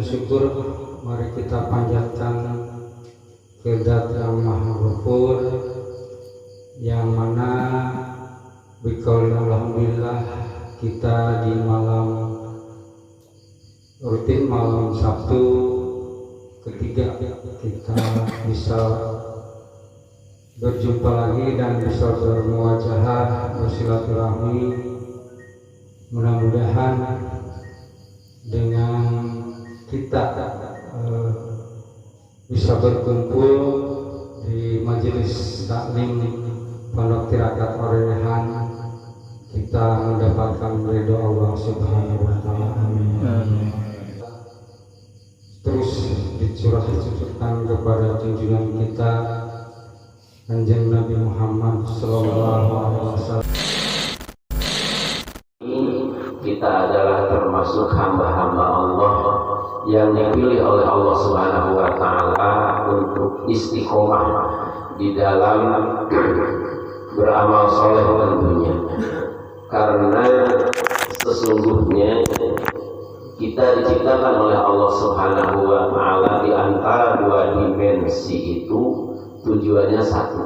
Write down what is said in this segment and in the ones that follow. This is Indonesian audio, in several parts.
dan syukur mari kita panjatkan kepada Yang Maha Ghafur, yang mana bikaul alhamdulillah kita di rutin malam Sabtu ketiga kita bisa berjumpa lagi dan bisa bermuajahah, bersilaturahmi. Mudah-mudahan dengan kita bisa berkumpul di majelis taklim Pondok Tirakat Orehan, kita mendapatkan ridho Allah Subhanahu wa taala. Amin. Terus dicurahkan kepada junjungan kita Kanjeng Nabi Muhammad sallallahu alaihi wasallam. Kita adalah termasuk hamba-hamba Allah yang dipilih oleh Allah Subhanahu wa taala untuk istiqomah di dalam beramal soleh tentunya. Karena sesungguhnya kita diciptakan oleh Allah Subhanahu wa taala di antara dua dimensi itu tujuannya satu,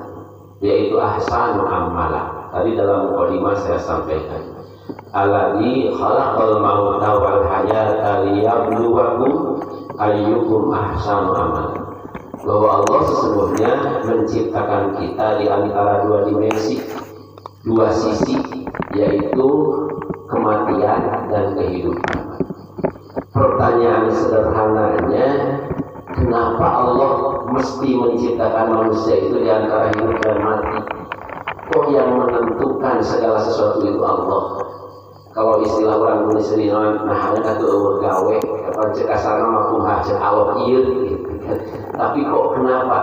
yaitu ahsanu amala. Tadi dalam mukadimah saya sampaikan, alladzi khalaqal mauta wal hayata liyabluwakum ayyukum ahsanu amala. Bahwa Allah sesungguhnya menciptakan kita di antara dua dimensi, dua sisi, yaitu kematian dan kehidupan. Pertanyaan sederhananya, kenapa Allah mesti menciptakan manusia itu di antara hidup dan mati? Kok yang menentukan segala sesuatu itu Allah? Kalau istilah orang Indonesia ini, nah ada tuh gawe, kapan cekasana makum hajat Allah gitu kan. Tapi kok kenapa?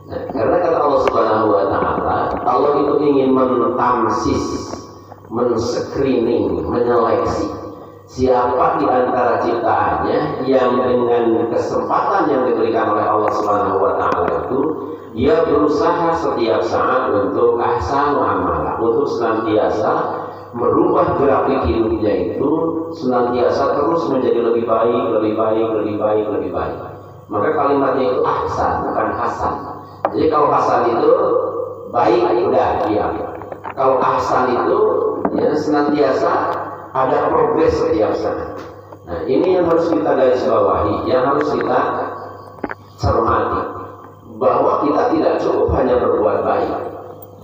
Nah, karena kata Allah Subhanahu wa taala, Allah itu ingin mentamsis, men-screening, menyeleksi siapa di antara ciptaannya yang dengan kesempatan yang diberikan oleh Allah Subhanahu wa taala itu dia berusaha setiap saat untuk ahsanu amala, untuk senantiasa merubah grafik hidupnya itu senantiasa terus menjadi lebih baik, lebih baik, lebih baik, lebih baik. Maka kalimatnya itu ahsan, bukan hasan. Jadi kalau hasan itu baik, udah diam. Kalau ahsan itu ya senantiasa ada progres setiap saat. Nah, ini yang harus kita garisbawahi, yang harus kita cermati, bahwa kita tidak cukup hanya berbuat baik,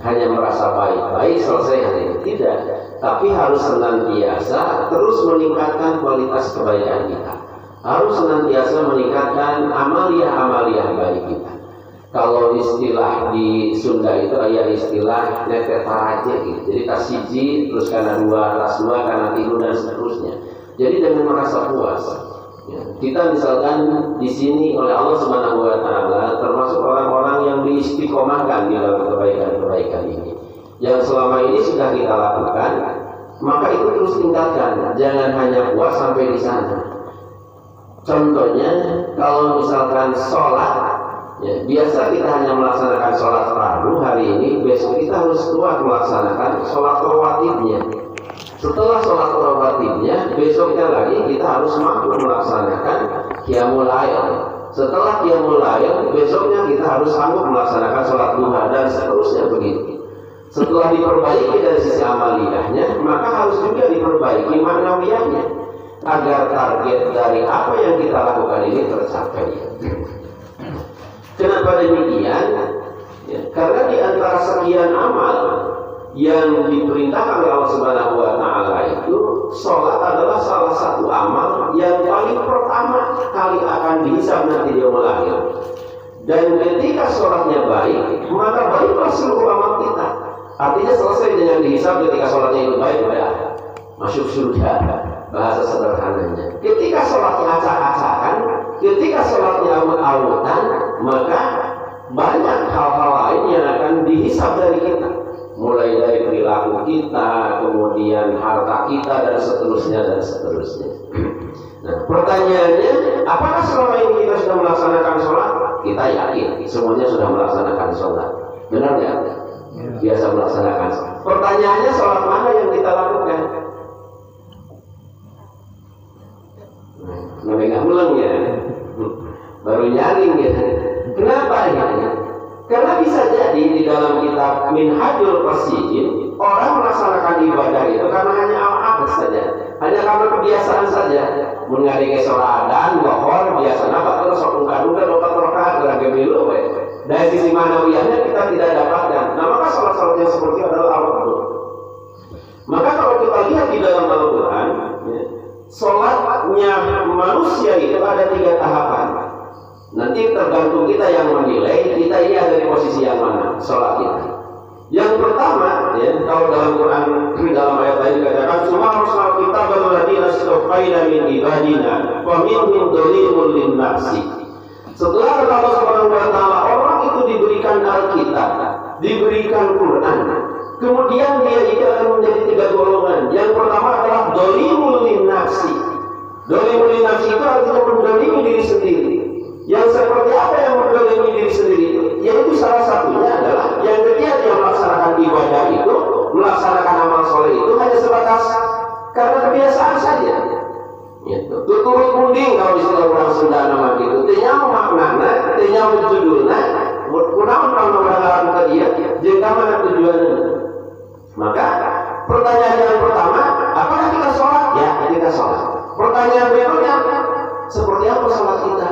hanya merasa baik selesai hari ini, tidak. Tapi harus senantiasa terus meningkatkan kualitas kebaikan kita. Harus senantiasa meningkatkan amaliyah-amaliyah baik kita. Kalau istilah di Sunda itu ada istilah netetaraje gitu. Jadi kasiji, terus karena dua, tas dua, karena tidur dan seterusnya. Jadi dengan merasa puas. Ya, kita misalkan di sini oleh Allah Subhanahu wa taala termasuk orang-orang yang diistiqomahkan di dalam kebaikan-kebaikan ini. Yang selama ini sudah kita lakukan, maka itu terus tingkatkan. Jangan hanya puas sampai di sana. Contohnya, kalau misalkan sholat, ya, biasa kita hanya melaksanakan sholat fardu hari ini, besok kita harus kuat melaksanakan sholat rawatibnya. Setelah sholat rawatibnya, besoknya lagi kita harus mampu melaksanakan qiyamul lail. Setelah qiyamul lail, besoknya kita harus sanggup melaksanakan sholat duha dan seterusnya begitu. Setelah diperbaiki dari sisi amaliyahnya, maka harus juga diperbaiki maknawiyahnya agar target dari apa yang kita lakukan ini tercapai. Kenapa demikian? Ya, karena di antara sekian amal yang diperintahkan oleh Allah Subhanahu wa taala itu, sholat adalah salah satu amal yang paling pertama kali akan dihisab nanti di yaumul akhir. Dan ketika sholatnya baik, maka baiklah seluruh amal kita. Artinya selesai dengan dihisab ketika sholatnya itu baik, udah masuk surga. Bahasa sederhananya, ketika sholatnya acak-acakan, ketika sholatnya awut-awutan, maka banyak hal-hal lain yang akan dihisab dari kita, mulai dari perilaku kita, kemudian harta kita, dan seterusnya dan seterusnya. Nah, pertanyaannya, apakah selama ini kita sudah melaksanakan sholat? Kita yakin semuanya sudah melaksanakan sholat, benar nggak? Biasa melaksanakan sholat. Pertanyaannya, sholat mana yang kita lakukan? Nggak mulai minhajul qasidin, orang melaksanakan ibadah itu karena hanya al-adat saja, hanya karena kebiasaan saja. Mengadai sholat dan lohor biasanya batul sok ungkar-ungkar 4 rakaat gerak gemilu. Dari sisi manawiyahnya kita tidak dapatkan. Nah, maka sholat-sholat yang seperti itu adalah al-adat. Maka kalau kita lihat di dalam Al-Quran, ya, sholatnya manusia itu ada 3 tahapan. Nanti tergantung kita yang menilai kita ini ada di posisi yang mana sholat kita. Yang pertama, ya, kalau dalam Quran dalam ayat lain dikatakan, "Summa arsalna kita alladziina istafaina min ibadina wa minhum dzalimun lin-nafsi." Setelah Allah Subhanahu wa taala orang itu diberikan Alkitab, diberikan Quran, kemudian dia itu akan menjadi 3 golongan. Yang pertama adalah dzalimun lin-nafsi. Dzalimun lin-nafsi itu artinya mendolimi diri sendiri. Yang seperti apa yang mendolimi diri sendiri itu? Yaitu salah satunya adalah yang ketika dia melaksanakan ibadah itu, melaksanakan amal soleh itu hanya sebatas karena kebiasaan saja. Gitu. Tuturut munding kalau istilah orang Sunda nama gitu. Tanya maknanya, tanya judulnya, kurang orang ke dia, jika mana tujuannya. Maka pertanyaan yang pertama, apakah kita sholat? Ya, kita sholat. Pertanyaan berikutnya, seperti apa sholat kita?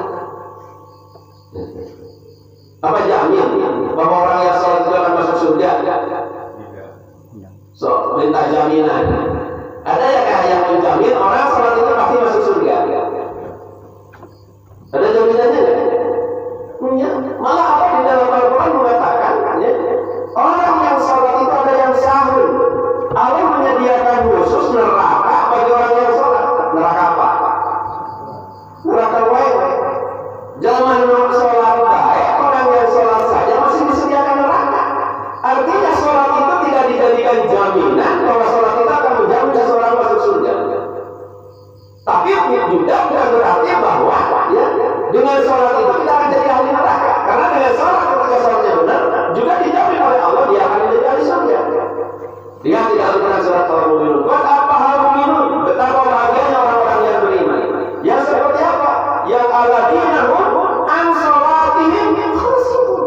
Apa jamin bahwa orang yang sholat itu akan masuk surga? So, minta jaminan. Ada ya kayak yang menjamin orang sholat itu pasti masuk surga? Ada jaminannya nggak? Ya. Malah apa di dalam Al-Quran mengatakan, ya, orang yang sholat itu ada yang sahur. Allah menyediakan khusus neraka bagi orang yang sholat. Neraka apa? Neraka wae. Jangan sholat baik, orang yang sholat saja masih disediakan neraka. Artinya sholat itu tidak dijadikan jaminan bahwa sholat itu akan menjamin seseorang masuk surga. Tapi juga bukan berarti bahwa ya, dengan sholat itu kita akan jadi ahli neraka. Karena dengan sholat, ketika sholatnya benar, juga dijamin oleh Allah dia akan menjadi ahli surga. Dia tidak Al-Quran surat Al-Mu'minun. Buat apa hal mu'minun? Betapa bahagianya orang-orang yang beriman. Yang seperti apa? Yang alladzina hum an sholatihim khashi'un.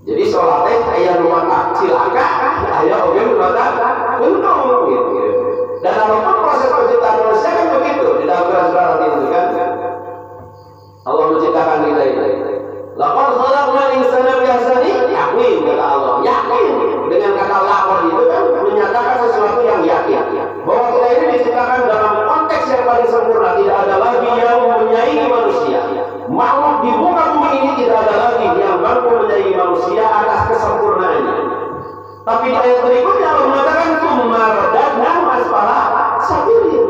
Jadi sholatnya kayak rumah cilaka, kayak orang rumah untung gitu. Dan apapun proses penciptaan manusia kan begitu. Di dalam surat itu kan Allah menciptakan kita ini. Laqad khalaqnal insana fi ahsani taqwim, kata Allah. Yakin dengan kata laqad itu kan menyatakan sesuatu yang yakin bahwa kita ini diciptakan dalam konteks yang paling sempurna. Tidak ada lagi yang menyaingi manusia. Makhluk di muka bumi ini tidak ada lagi yang mampu menyaingi manusia atas kesempurnaannya. Tapi di ayat berikutnya Allah mengatakan tsumma radadnahu asfala safilin.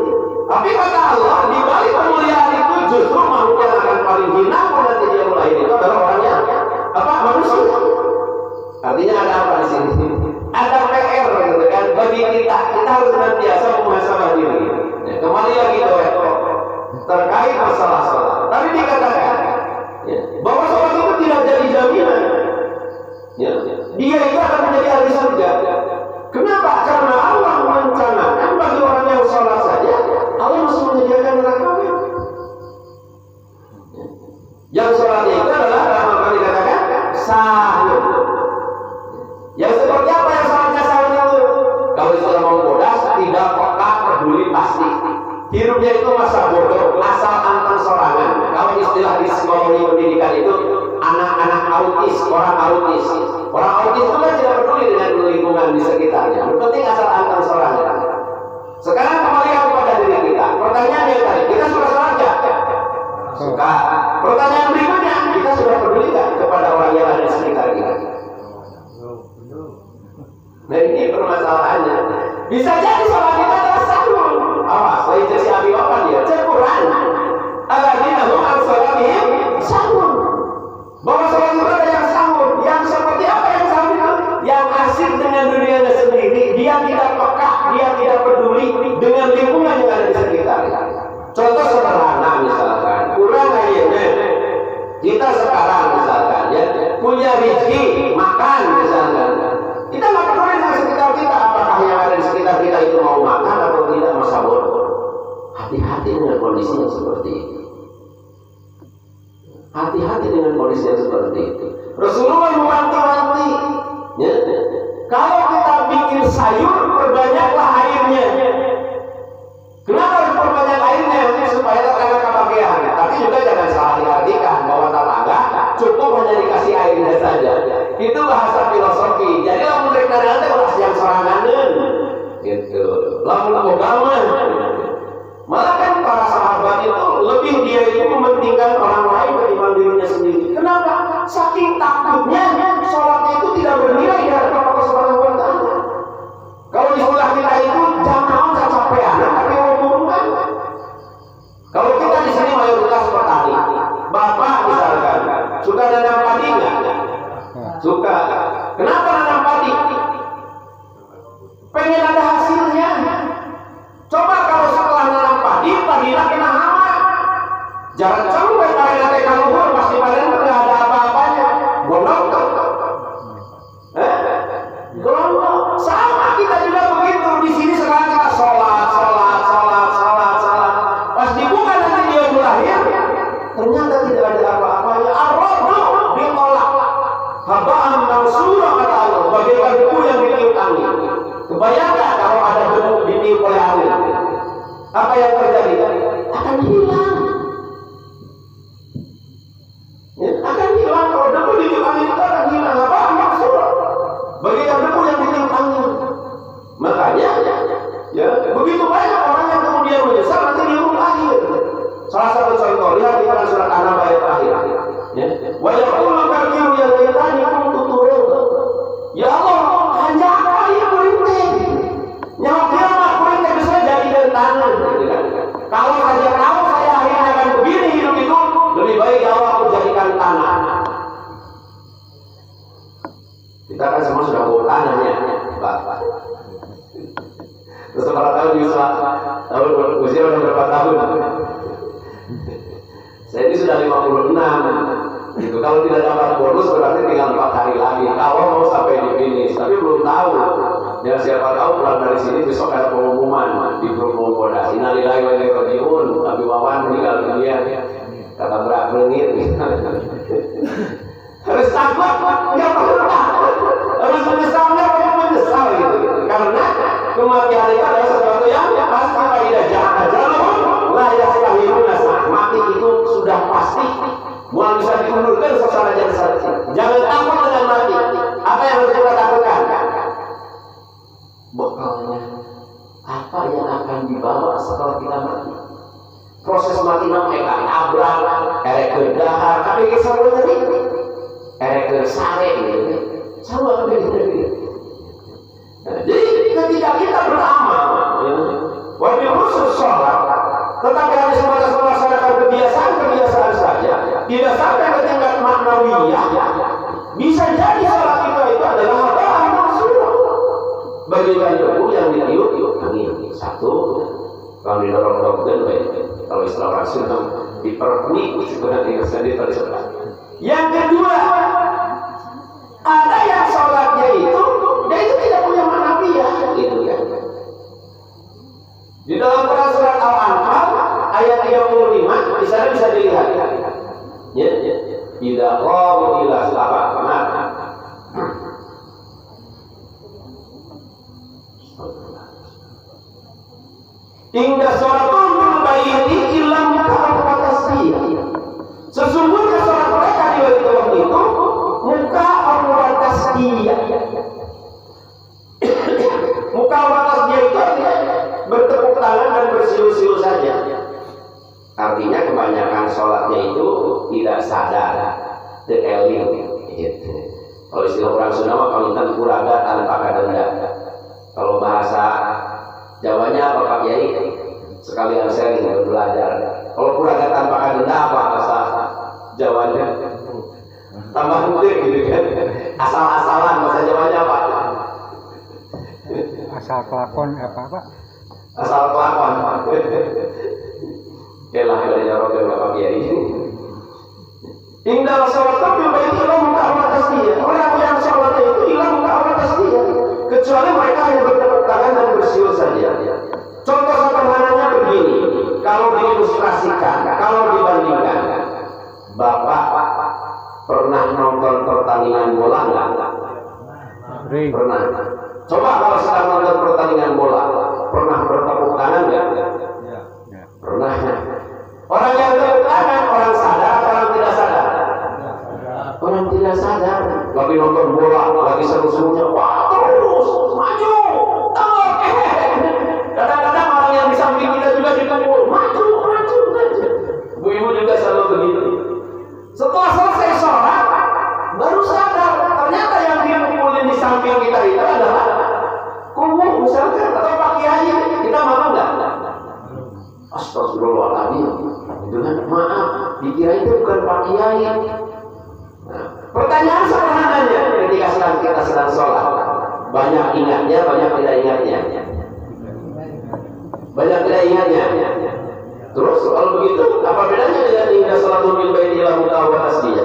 Tapi kata Allah, di balik kemuliaan itu justru makhluk yang akan paling hina pada dia mulai itu adalah orangnya apa? Manusia. Artinya ada apa di sini? Ada PR gitu kan bagi kita. Kita harus senantiasa memuhasabah diri. Ya, kembali lagi ke terkait masalah sholat. Tadi dikatakan ya, bahwa sholat itu tidak jadi jaminan. Ya, dia itu akan menjadi ahli surga. Kenapa? Karena Allah merencanakan bagi orang yang sholat saja, Allah masih menyediakan neraka. Yang sholatnya itu adalah dalam Al-Quran dikatakan sahur. Yang seperti apa yang sholatnya sahur itu? Kalau sudah mau bodas, tidak peka, peduli pasti. Hidupnya itu masa bodoh, asal antang sorangan. Kalau istilah di psikologi pendidikan itu anak-anak autis, orang autis. Orang autis itu kan tidak peduli dengan lingkungan di sekitarnya. Yang penting asal antang sorangan. Sekarang kembali kepada diri kita. Pertanyaan yang tadi, kita sudah sholat nggak? Suka. Pertanyaan berikutnya, kita sudah peduli nggak kepada orang yang ada di sekitar kita? Nah ini permasalahannya. Bisa jadi sholat kita adalah sahur. Awas, lain jadi abi apa dia? Quran. Alladzina hum an sholatihim sahur. Bahwa sholat itu ada yang sahur. Yang seperti apa yang sahur itu? Yang asik dengan dunianya sendiri. Dia tidak peka, dia tidak peduli dengan lingkungan yang ada di sekitarnya. Contoh sederhana misalkan, kurang aja kita sekarang misalkan ya punya rezeki makan misalkan. Kita nggak peduli dengan sekitar kita, apakah yang ada di sekitar kita itu mau makan atau sayur, perbanyaklah airnya. Kenapa harus perbanyak airnya? Supaya tetangga kebahagiaan. Tapi juga jangan salah diartikan bahwa tetangga cukup hanya dikasih airnya saja. Itu bahasa filosofi. Jadi lamun rek nanti ulah yang soranganeun. Gitu. Lamun agama. Malah kan para sahabat itu lebih dia itu mementingkan orang lain ketimbang dirinya sendiri. Kenapa? Saking takutnya sholatnya itu tidak bernilai di hadapan Allah Subhanahu wa taala. Kalau istilah kita itu jangan cacapean, tapi umumkan. Kalau kita di sini mayoritas petani, bapak misalkan suka nanam padi nggak? Suka. Kenapa nanam padi? Pengen ada hasilnya. Coba kalau setelah nanam padi kena hama. Jangan sampai panen nanti kaluhur pasti panen nggak ada apa-apanya. Gondok. Gondok. Sama kita juga begitu. Di sini sekarang kita sholat. Pas dibuka nanti dia lahir, ternyata tidak ada apa-apanya. Ar-Rahdu ditolak. Haba'an mansura kata Allah. Bagaikan debu yang ditiup angin. Kebayangkan kalau ada debu ditiup oleh angin. Apa yang terjadi? Akan hilang. Ya, akan hilang. Kalau debu ditiup angin itu akan hilang. Haba'an mansura. Bagaikan debu yang ditiup angin. Makanya, ya begitu banyak orang yang kemudian menyesal nanti dia pun lahir. Salah satu contoh, lihat di dalam surat An-Naba ayat terakhir. Ya, wa yaqulu kafiru ya laitani kuntu turaba. Ya Allah, hanya kali kuring. Nyawa kiamat kuring teh bisa jadi dari tanah. Kalau saja tahu saya akhirnya akan begini hidup itu, lebih baik ya Allah aku jadikan tanah. Kita kan semua sudah bawa tanahnya, Pak. Terus para tahun di tahun usia udah berapa tahun? Saya ini sudah 56. Gitu. Kalau tidak dapat bonus berarti tinggal 4 hari lagi. Kalau mau sampai di finish, tapi belum tahu. Ya siapa tahu pulang dari sini besok ada pengumuman di grup Momoda. Innalillahi wa inna ilaihi raji'un. Tapi Wawan meninggal dunia. Kata berat lengit. Harus takut, nggak perlu takut. Harus menyesal, nggak perlu menyesal gitu. Karena kematian itu adalah sesuatu yang pasti tidak jahat. Lah ya mati itu sudah pasti. Mau bisa diundurkan secara jasad. Jangan takut dengan mati. Apa yang harus kita takutkan? Bekalnya apa yang akan dibawa setelah kita mati? Proses mati namanya abrak, erek dahar, tapi kesaluan tadi, erek sare gitu. Sama begitu. Jadi ketika kita beramal, wajib khusus sholat, tetapi harus melaksanakan kebiasaan saja, tidak sampai ke tingkat maknawiyah. Bisa jadi sholat kita itu adalah haba'an mansura. Bagaikan debu yang ditiup angin. Satu, kalau didorong-dorongkan, kalau istilah orang Sunda dipernik, sebenarnya sendiri tersebar. Yang kedua, ada yang sholatnya itu, dia itu tidak punya maknawiyah, gitu ya. Di dalam Quran surat Al-Anfal ayat 35 di sana bisa dilihat. Ya, tidak qamu ila salat. Hingga sholatul bil baiti ilam ta'al tasbih. Sesungguhnya sholat mereka di Baitullah itu muka aurat tasbih. Muka aurat tasbih itu bertepuk tangan dan bersiul-siul saja. Artinya kebanyakan sholatnya itu tidak sadar, tekeling. Gitu. Kalau istilah orang Sunda mah kawitan kuraga tanpa kadenda. Kalau bahasa Jawanya apa Pak Kiai? Sekalian saya ingin belajar. Kalau kuraga tanpa kadenda apa bahasa Jawanya? Tambah mudik gitu kan? Asal-asalan bahasa Jawanya apa? Asal kelakon apa Pak? Asal kelakon. Kelah dari Jarod dan Bapak Kiai. Indah sholat bil baiti ilah muka aurat tasbih. Orang yang sholatnya itu ilah muka aurat tasbih. Kecuali mereka hanya bertepuk tangan dan bersiul saja. Contoh sederhananya begini. Kalau diilustrasikan, kalau dibandingkan, Bapak pernah nonton pertandingan bola nggak? Pernah. Coba kalau sedang nonton pertandingan bola, pernah bertepuk tangan nggak? Pernah. Orang yang tepuk tangan, orang sadar, orang tidak sadar. Orang tidak sadar. Lagi nonton bola, lagi seru-serunya, wah terus maju, tolong. Kadang-kadang orang yang di samping kita juga dikepul, maju. Ibu-ibu juga selalu begitu. Setelah selesai sholat, baru sadar ternyata yang dipukulin di samping kita itu adalah kubu misalkan atau Pak Kiai. Kita mau nggak? Astagfirullahaladzim. Itu kan maaf, dikira itu bukan Pak Kiai. Nah, pertanyaan sederhananya ketika kita sedang sholat, banyak ingatnya, banyak tidak ingatnya. Banyak tidak ingatnya. Terus kalau begitu, apa bedanya dengan indah sholatul bil baiti ila mutawwa tasbih?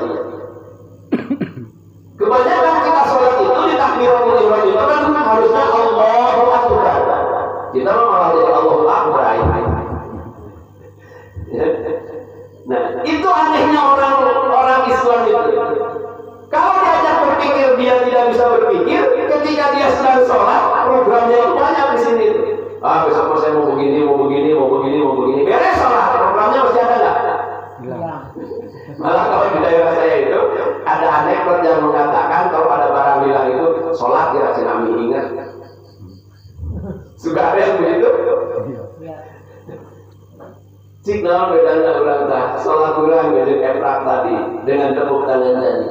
Kebanyakan kita sholat itu di takbiratul ihram itu kan harusnya Allahu Akbar. Kita malah jadi Allahu Akbar. Nah, itu anehnya orang Islam itu. Kalau diajak berpikir dia tidak bisa berpikir, ketika dia sedang sholat, programnya itu banyak di sini. Besok saya mau begini. Beres sholat, programnya masih ada nggak? Malah kalau di daerah saya itu ada anekdot yang mengatakan kalau ada barang hilang itu sholat dia cenami ingat. Suka ada yang begitu? Cik naon bedana urang tah sholat urang jeung efrak tadi dengan tepuk tangan tadi.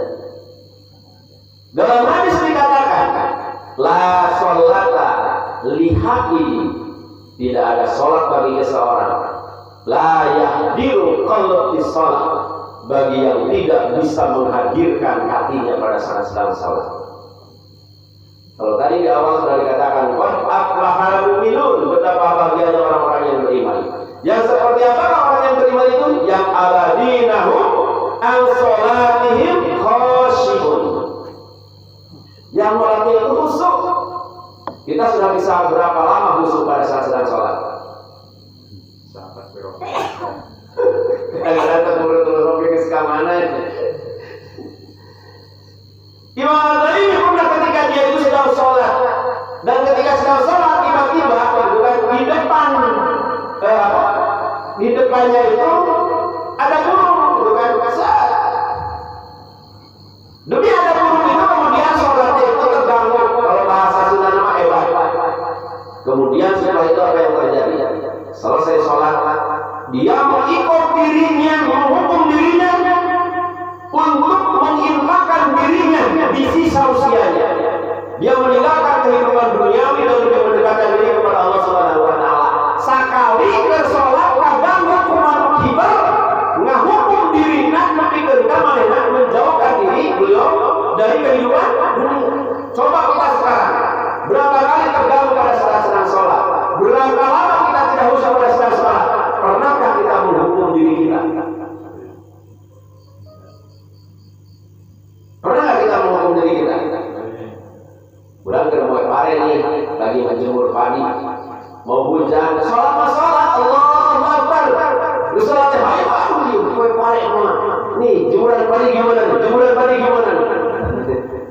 Dalam hadis dikatakan la sholata lihaqi, tidak ada sholat bagi seseorang. La yahdiru qalbi sholat, bagi yang tidak bisa menghadirkan hatinya pada saat sedang sholat. Kalau tadi di awal sudah dikatakan qad aflahal mu'minun, betapa bahagianya orang-orang yang beriman. Yang seperti apa orang yang beriman itu? Yang aladinahum an sholatihim khashibun, yang sholatnya itu khusyuk. Kita sudah bisa berapa lama khusyuk pada saat sedang sholat? Kadang-kadang terturut-turut robek ke mana itu. Imam Ghazali pernah ketika dia itu sedang sholat, dan ketika sedang sholat tiba-tiba di depannya itu ada burung, bukan kasar. Demi ada burung itu kemudian sholatnya itu terganggu, kalau bahasa Sunda nama hebat. Kemudian setelah itu apa yang terjadi? Selesai sholat, dia mengikut dirinya, menghukum dirinya untuk menginfakkan dirinya di sisa usianya. Dia meninggalkan kehidupan duniawi dan untuk mendekatkan diri kepada Allah Subhanahu wa taala. Sakali ke sholat kadang hukuman kibar ngahukum diri nak nepikeun ka manehna menjauhkan diri beliau dari kehidupan dunia. Coba kita sekarang berapa kali terganggu pada saat sedang sholat? Berapa lama kita tidak usah pada sedang sholat? Pernahkah kita menghukum diri kita? Pernah kita menghukum diri kita? Bulan kedua kemarin nih lagi menjemur padi, mau hujan, sholat Allahu Akbar. Lu sholat hayu kue padi mah. Nih jemuran padi gimana?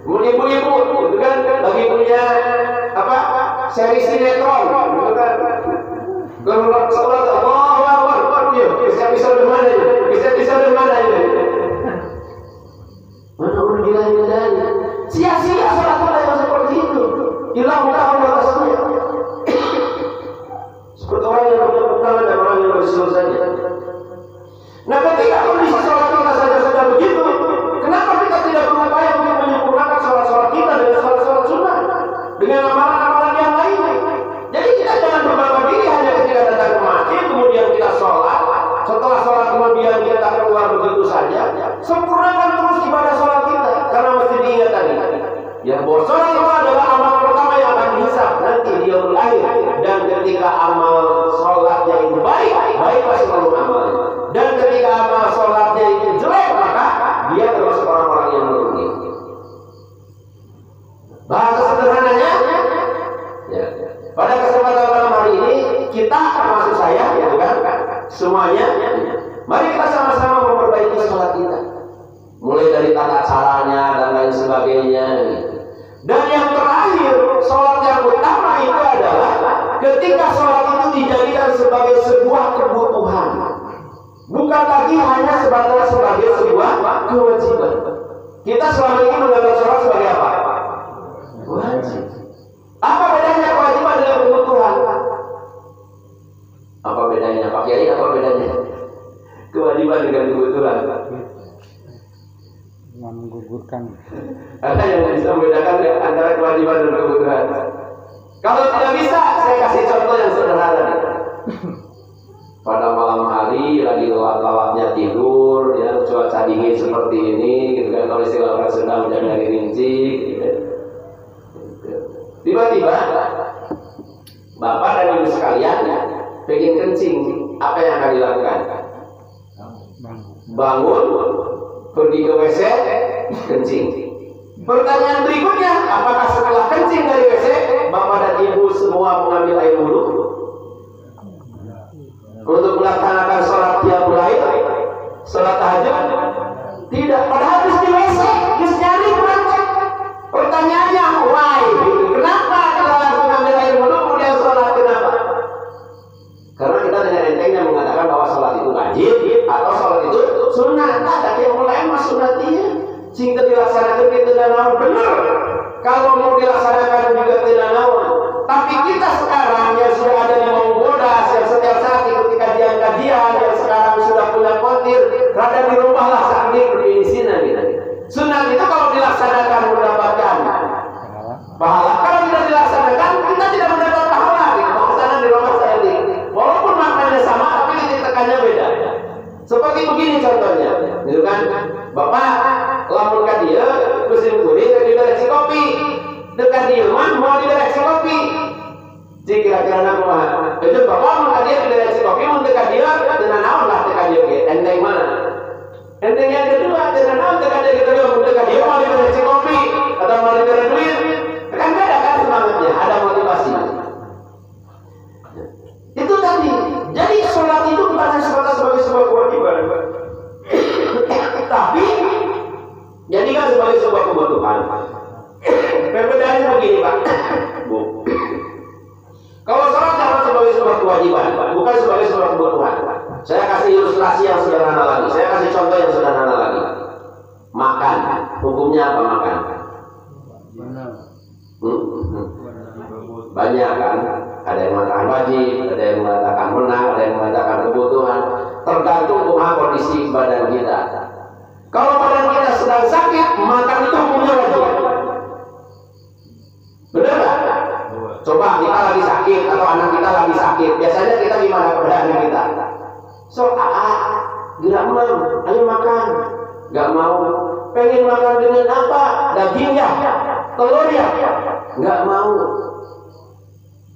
Kemudian ibu-ibu itu kan lagi punya seri sinetron, gitu kan? Kalau sholat Allahu Akbar, bisa di mana ini? Bisa di mana ini? Mana udah bilang sia-sia sholat yang seperti itu. Hilang Allah tasbih. Seperti orang yang bertepuk tangan dan orang yang bersiul saja. Nah, ketika kondisi sholat kita saja begitu, kenapa kita tidak berupaya untuk menyempurnakan sholat-sholat kita dengan sholat-sholat sunnah, dengan amalan-amalan yang lain? Jadi kita jangan berbangga diri hanya ketika datang ke masjid, kemudian kita sholat. Setelah sholat kemudian kita keluar begitu saja. Sempurnakan terus ibadah sholat kita, karena mesti diingat tadi. Yang bahwa sholat itu adalah amal pertama yang akan dihisab nanti di yaumul akhir. Dan ketika amal sholatnya itu baik, baiklah seluruh amalnya. Dan ketika amal sholatnya itu jelek, maka dia termasuk orang-orang yang merugi. Bahasa sederhananya, ya, pada kesempatan malam hari ini kita termasuk saya, ya kan, semuanya, mari kita sama-sama memperbaiki sholat kita. Mulai dari tata caranya dan lain sebagainya. Dan yang terakhir, sholat yang Apa bedanya kewajiban dengan kebutuhan? Apa bedanya Pak Kiai? Apa bedanya kewajiban dengan kebutuhan? Menggugurkan. Ada yang bisa membedakan antara kewajiban dan kebutuhan? Kalau tidak bisa, saya kasih contoh yang sederhana. Pada malam hari lagi lelap-lelapnya tidur, ya, cuaca dingin seperti ini, gitu kan, kalau istilah orang sedang menjaga rinci, gitu. Tiba-tiba Bapak dan Ibu sekalian pengen kencing, apa yang akan dilakukan? Bangun, pergi ke WC, kencing. Pertanyaan berikutnya, apakah setelah kencing dari WC, Bapak dan Ibu semua mengambil air wudhu untuk melaksanakan sholat qiyamul lail, sholat tahajud? Tidak, padahal habis di WC, habis nyari berangkat. Pertanyaannya, why? Kenapa kita langsung ambil air wudhu kemudian sholat? Kenapa? Karena kita dengan entengnya mengatakan bahwa sholat itu wajib atau sholat itu sunnah. Ada yang mulai mas sunnatinya, sehingga dilaksanakan kita tidak naon benar. Kalau mau dilaksanakan juga tidak naon. Tapi kita sekarang yang sudah ada di Monggodas, yang setiap saat ikuti kajian-kajian, yang sekarang sudah punya kontir, rada dirubahlah sakit berdiri gitu. Sunnah itu kalau dilaksanakan mendapatkan pahala. Kalau tidak dilaksanakan, kita tidak mendapat pahala. Maksudnya di rumah saya ini, walaupun maknanya sama, tapi ditekannya beda. Seperti begini contohnya, gitu kan? Bapak lamun ka dia, musim kuring ke direksi kopi, dekat dia mah mau direksi kopi. Jadi kira-kira nama itu bapak mau ka dia direksi kopi, mau dekat dia, dengan naon lah dekat dia, enteng mana? Enteng yang kedua, dengan naon dekat dia kita mau dekat dia mau direksi kopi atau mau diberi duit, kan beda kan semangatnya, ada motivasi. Itu tadi. Jadi sholat itu bukan hanya sebatas sebagai sebuah kewajiban, tapi jadikan sebagai sebuah kebutuhan. Perbedaannya begini Pak, Bu. Kalau sholat jangan sebagai sebuah kewajiban, bukan sebagai sebuah kebutuhan. Saya kasih ilustrasi yang sederhana lagi. Saya kasih contoh yang sederhana lagi. Makan, hukumnya apa makan? Banyak kan? Ada yang mengatakan wajib, ada yang mengatakan menang, ada yang mengatakan kebutuhan. Tergantung kumaha kondisi badan kita. Kalau badan kita sedang sakit, makan itu hukumnya wajib. Benar nggak? Coba kita lagi sakit atau anak kita lagi sakit, biasanya kita gimana keadaan kita? So, tidak mau, ayo makan. Nggak mau. Pengen makan dengan apa? Daging ya? Telur ya? Nggak mau.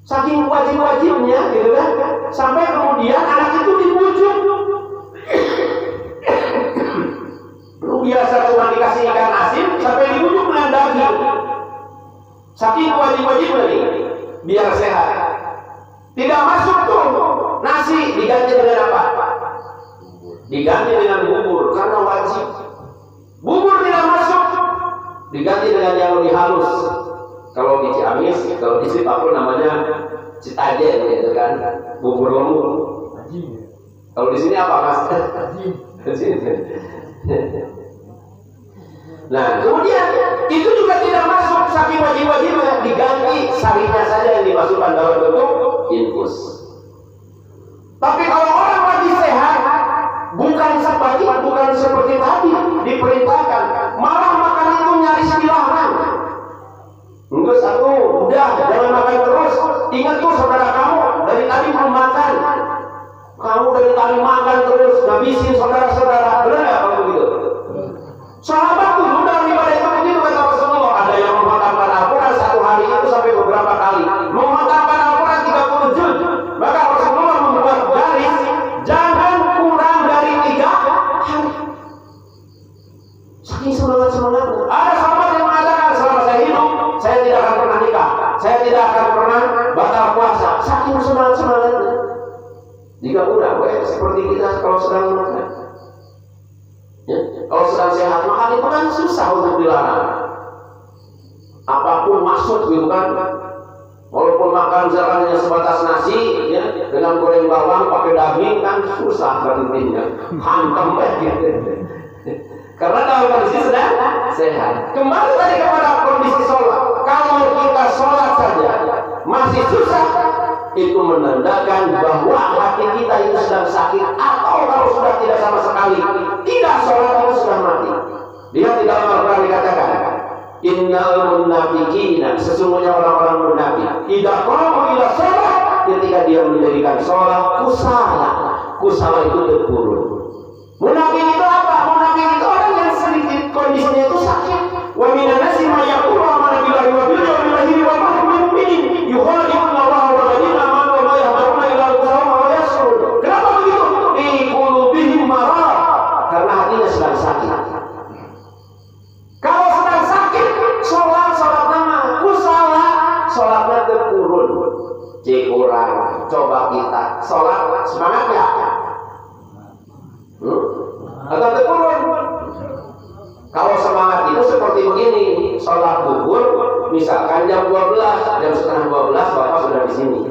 Saking wajib-wajibnya, gitu kan? Sampai kemudian anak itu dibujuk. Lu biasa cuma dikasih ikan asin, sampai dibujuk dengan daging. Saking wajib-wajibnya nih, biar sehat. Tidak masuk tuh nasi, diganti dengan apa? Diganti dengan bubur, karena wajib. Bubur tidak masuk, diganti dengan yang lebih halus. Kalau di Ciamis, kalau di Sipapur namanya citaje, gitu kan, bubur lembut. Kalau di sini apa mas? Nah, kemudian itu juga tidak masuk saking wajib-wajibnya, diganti sarinya saja yang dimasukkan dalam bentuk infus. Tapi kalau orang lagi sehat, bukan seperti tadi diperintahkan, malah makan itu nyaris dilarang. Enggak satu, udah jangan makan terus. Ingat tuh saudara kamu dari tadi belum makan. Kamu dari tadi makan terus, ngabisin saudara-saudara. Benar nggak kalau begitu? Sahabat tuh udah ibadah itu begitu kata Rasulullah. Ada yang menghantamkan Al-Quran satu hari itu sampai beberapa kali. Menghantamkan Al-Quran 30 juz. Maka Rasulullah membuat garis, jangan kurang dari 3 hari. Saking semangat-semangatnya. Ada sahabat yang mengatakan selama saya hidup, saya tidak akan pernah nikah, saya tidak akan pernah batal puasa. Saking semangat-semangatnya. Jika kurang, seperti kita kalau sedang makan. Ya, kalau sedang sehat, makan itu kan susah untuk dilarang. Apapun masuk gitu kan. Walaupun makan misalkan hanya sebatas nasi, ya, dengan goreng bawang pakai daging kan susah berhentinya. Hantam gitu. Karena dalam kondisi sedang sehat. Kembali tadi kepada kondisi sholat. Kalau kita menandakan bahwa hati kita itu sedang sakit, atau kalau sudah tidak sama sekali, tidak sholat itu sudah mati. Lihat di dalam Al-Quran dikatakan, innal munafiqina, sesungguhnya orang-orang munafik, idza qamu ila shalah, ketika dia mendirikan sholat, kusala itu terpuruk. Munafik itu apa? Munafik itu orang yang sedikit kondisinya itu sakit. Wa minan nasi may yaqulu amana billahi wa bil yawmil akhir wa ma hum mu'minin yukhadi'una Allah wa alladhina amanu wa ma yahduruna illa anfusahum wa yashurun. Kenapa begitu? Fi qulubihim marad, karena hatinya sedang sakit. Kalau sedang sakit, sholat nama kusala, sholatnya terkurun. Kurang. Coba kita sholat semangat ya? Atau terkurun? Kalau semangat itu seperti begini, sholat duhur, misalkan jam 12, jam setengah 12 Bapak sudah di sini,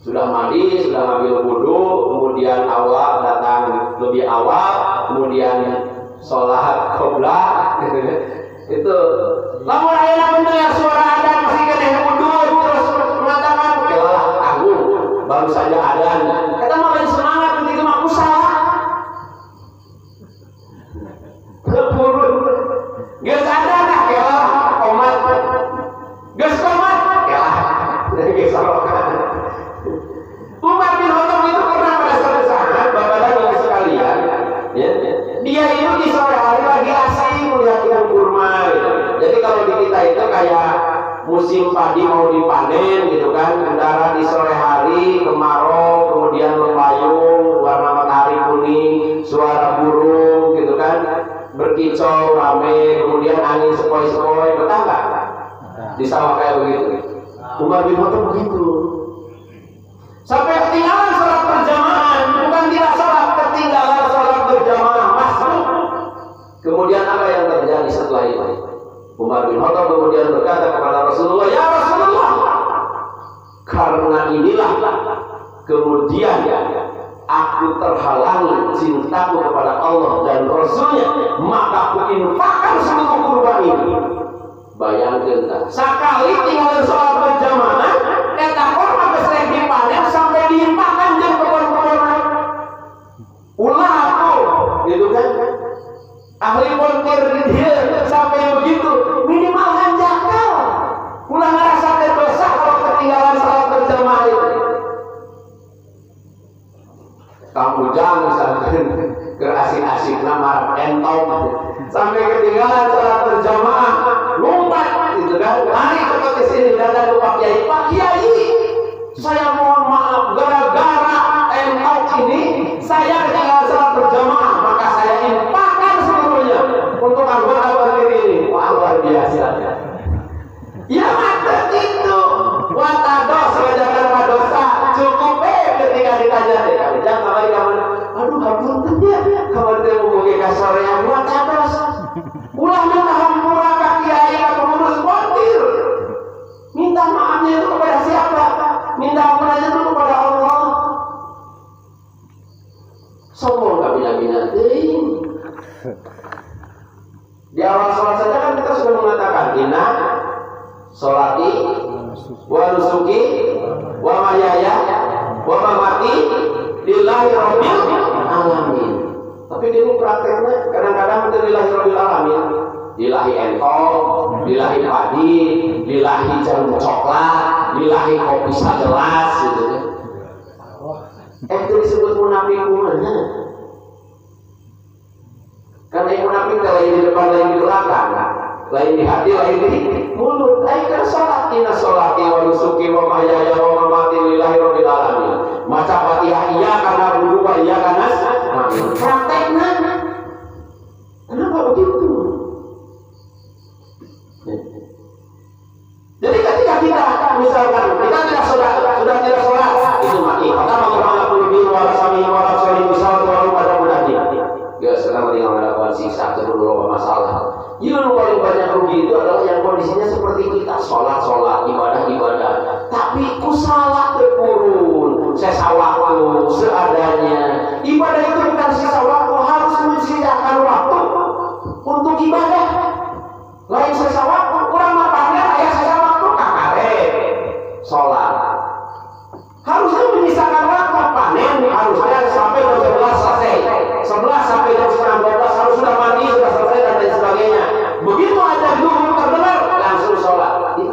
sudah mandi, sudah ngambil wudu, kemudian awal datang lebih awal, kemudian sholat qoblah, itu. Lamun ayeuna mendengar suara adzan masih kena wudu, terus mengatakan, "Kelah agung, baru saja adzan." Kita mau lain semangat ketika aku salah. Terpuruk. Geus adzan kelah qomat. Geus qomat kelah. Geus salat. Umar bin Khattab itu pernah pada suatu saat, Bapak dan Ibu sekalian, ya, dia itu di sore hari lagi asik melihat ikan kurma gitu. Jadi kalau di kita itu kayak musim padi mau dipanen gitu kan, udara di sore hari kemarau, kemudian lembayung, warna matahari kuning, suara burung gitu kan, berkicau rame, kemudian angin sepoi-sepoi, betah nggak? Di sawah kayak begitu. Umar bin Khattab begitu. Sampai ketinggalan sholat berjamaah, bukan tidak sholat, ketinggalan sholat berjamaah masuk. Kemudian apa yang terjadi setelah itu? Umar bin Khattab kemudian berkata kepada Rasulullah, "Ya Rasulullah, karena inilah kemudian aku terhalangi cintaku kepada Allah dan Rasulnya, maka aku infakkan seluruh kurban ini." Bayangkan, sekali tinggal sholat berjamaah, eta kurma besar dipanen sampai diinfakkan jeung kebun-kebun. Ulah tuh, gitu kan? Ahli montir dia sampai begitu, minimal hanjakal. Ulah ngerasa terdosa kalau ketinggalan sholat berjamaah itu. Kamu jangan sampai ke asik-asik nama entong sampai ketinggalan sholat berjamaah, lompat gitu kan, lari cepat ke sini datang ke Pak Kiai. Pak Kiai, saya mohon maaf, gara-gara entong ini saya ketinggalan sholat berjamaah, maka saya infakkan seluruhnya untuk anggota berdiri ini. Wah, luar biasa. Ya mata itu watados wajakan wadosa cukup ketika ditanya deh kamu jangan kembali kamu, aduh hapunten ya kamu teh mugi ka sorean watados ulah minta hampura ka kiai ka pengurus montir, minta maafnya itu kepada siapa? Minta ampunannya itu kepada Allah. Sombong ka bina-bina teuing. Di awal sholat saja kan kita sudah mengatakan inna sholati wa nusuki wa mayaya wa mamati lillahi rabbil alamin. Tapi dia prakteknya kadang-kadang itu lillahi rabbil alamin, lillahi entong, lillahi padi, lillahi jarum coklat, lillahi kopi segelas gitu kan. Itu disebut munafik mana? Karena yang munafik lain di depan, lain di belakang, lain di hati, lain di mulut. Ayo sholat, inna sholati wa nusuki wa mahyaya wa mamati lillahi rabbil alamin. Maca Fatihah iya karena wudu wa iya karena prakteknya. Kenapa begitu? Jadi ketika kita misalkan kita tidak sudah tidak sholat, itu mati. Kata Muhammad bin Walasami Walasami misal orang pada munafik. Ya sekarang tinggal melakukan siksa terlalu masalah. Yang paling banyak rugi itu adalah yang kondisinya seperti kita, sholat, ibadah, tapi kusala terpurun, sisa waktu, seadanya. Ibadah itu bukan sisa waktu, harus menyediakan waktu untuk ibadah. Lain sisa waktu, kurang mapannya ayah sisa waktu kakare sholat.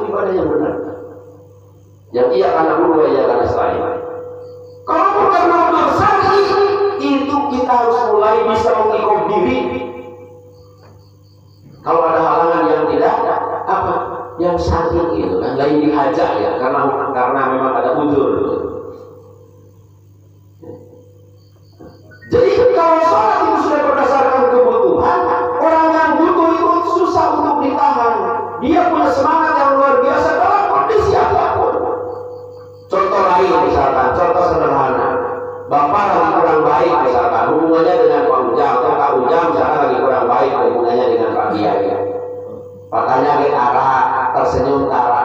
ibadah yang benar. Yang iya karena dulu, iya karena selain. Kalau bukan normal syar'i, itu kita harus mulai bisa mengikom diri. Kalau ada halangan yang tidak apa, yang syar'i gitu kan, lain dihajar ya, karena memang ada udzur. Jadi kalau sholat itu sudah berdasarkan kebutuhan, orang yang butuh itu susah untuk ditahan. Dia punya semangat yang luar biasa dalam kondisi apapun. Contoh lain misalkan, contoh sederhana, bapak lagi kurang baik misalkan, hubungannya dengan Pak Ujang, atau Kak Ujang misalkan lagi kurang baik hubungannya dengan Pak Kiai. Makanya kita tersenyum tara.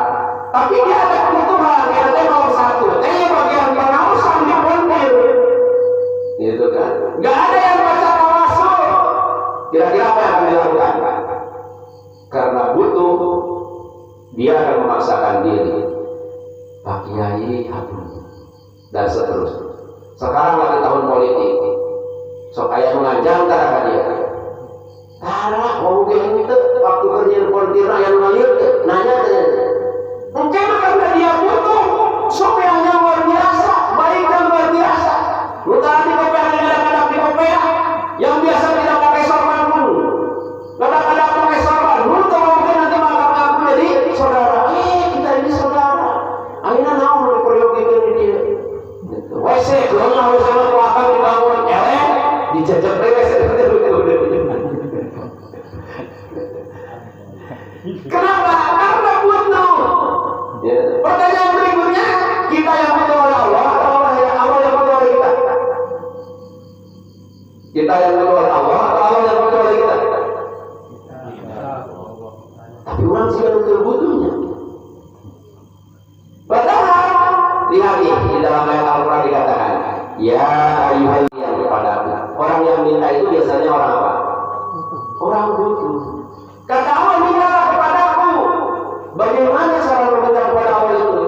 Tapi dia ada kebutuhan, kita nomor satu, kayaknya bagian pengawasan di pondir. Gitu kan? Gak ada yang baca tawasul. Kira-kira apa yang akan dilakukan? Karena butuh, dia akan memaksakan diri. Pak Kiai, aduh, dan seterusnya. Sekarang lagi tahun politik, sok ayah mengajar tara dia. Tara, mau gini itu waktu kerja politik yang ngalir, nanya mungkin karena dia butuh, sok yang luar biasa, baik dan luar biasa. Utara di kopiah kadang-kadang di kopiah yang biasa tidak pakai sorban pun, kadang-kadang pakai sorban. Untuk mungkin nanti mengaku jadi saudara. Kita ini saudara. Akhirnya naon di periode itu dia. WC, kalau harus sama kelapa dibangun elek, dijajak WC seperti itu. Kenapa? Karena butuh. Pertanyaan berikutnya, kita yang butuh oleh Allah atau Allah yang butuh oleh kita? Kita yang butuh oleh Allah atau Allah yang butuh oleh kita? Tapi orang juga butuhnya. Padahal lihat di dalam ayat Al-Quran dikatakan, ya ayyuhalladzina kepadaku. Orang yang minta itu biasanya orang apa? Orang butuh. Kata Allah, mintalah kepadaku. Bagaimana cara meminta kepada Allah itu?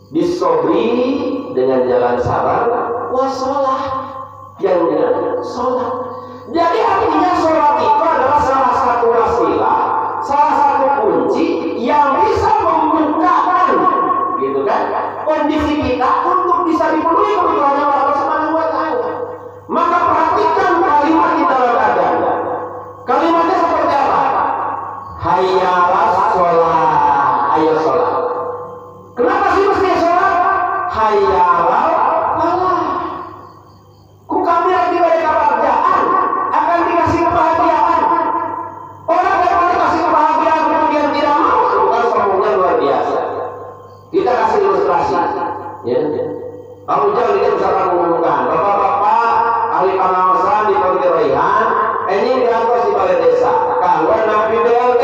Bisobri, dengan jalan sabar, wasolah, yang dengan sholat. Jadi artinya sholat itu adalah salah satu wasilah, salah satu kunci yang bisa membukakan, gitu kan, kondisi kita untuk bisa dipenuhi kebutuhannya Allah Subhanahu wa Ta'ala. Maka perhatikan kalimat di dalam agama. Kalimatnya seperti apa? Hayya 'alas sholat, ayo sholat. Kenapa sih mesti sholat? Hayya 'alal falah. Ku kami lagi dari kebahagiaan akan dikasih kebahagiaan. Orang yang mau dikasih kebahagiaan kemudian tidak mau, bukan sombongnya luar biasa. Kita kasih ilustrasi, ya. Kamu jangan kita misalkan mengumumkan, bapak-bapak ahli pengawasan di Ponti Raihan, ini diatas di balai desa. Kalau nabi BLT,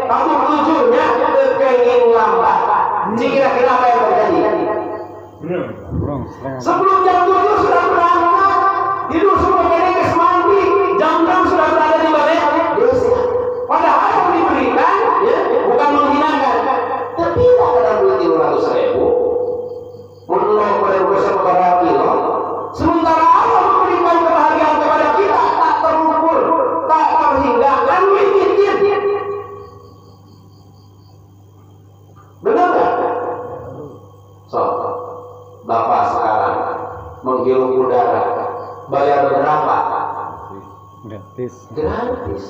kamu tujuhnya kepengin lambat. Kira-kira apa yang terjadi? Sebelum jam 7 sudah berangkat, tidur semua jadi ke semanggi, jam 6 sudah berada di balai desa. Padahal yang diberikan, ya, bukan menghinakan, tapi tidak ada duit 300.000, menurut pada besar beberapa kilo. Sementara Allah memberikan kebahagiaan kepada kita tak terukur, tak terhinggakan, limited. Benar nggak? So, Bapak sekarang menghirup udara, bayar berapa? Gratis.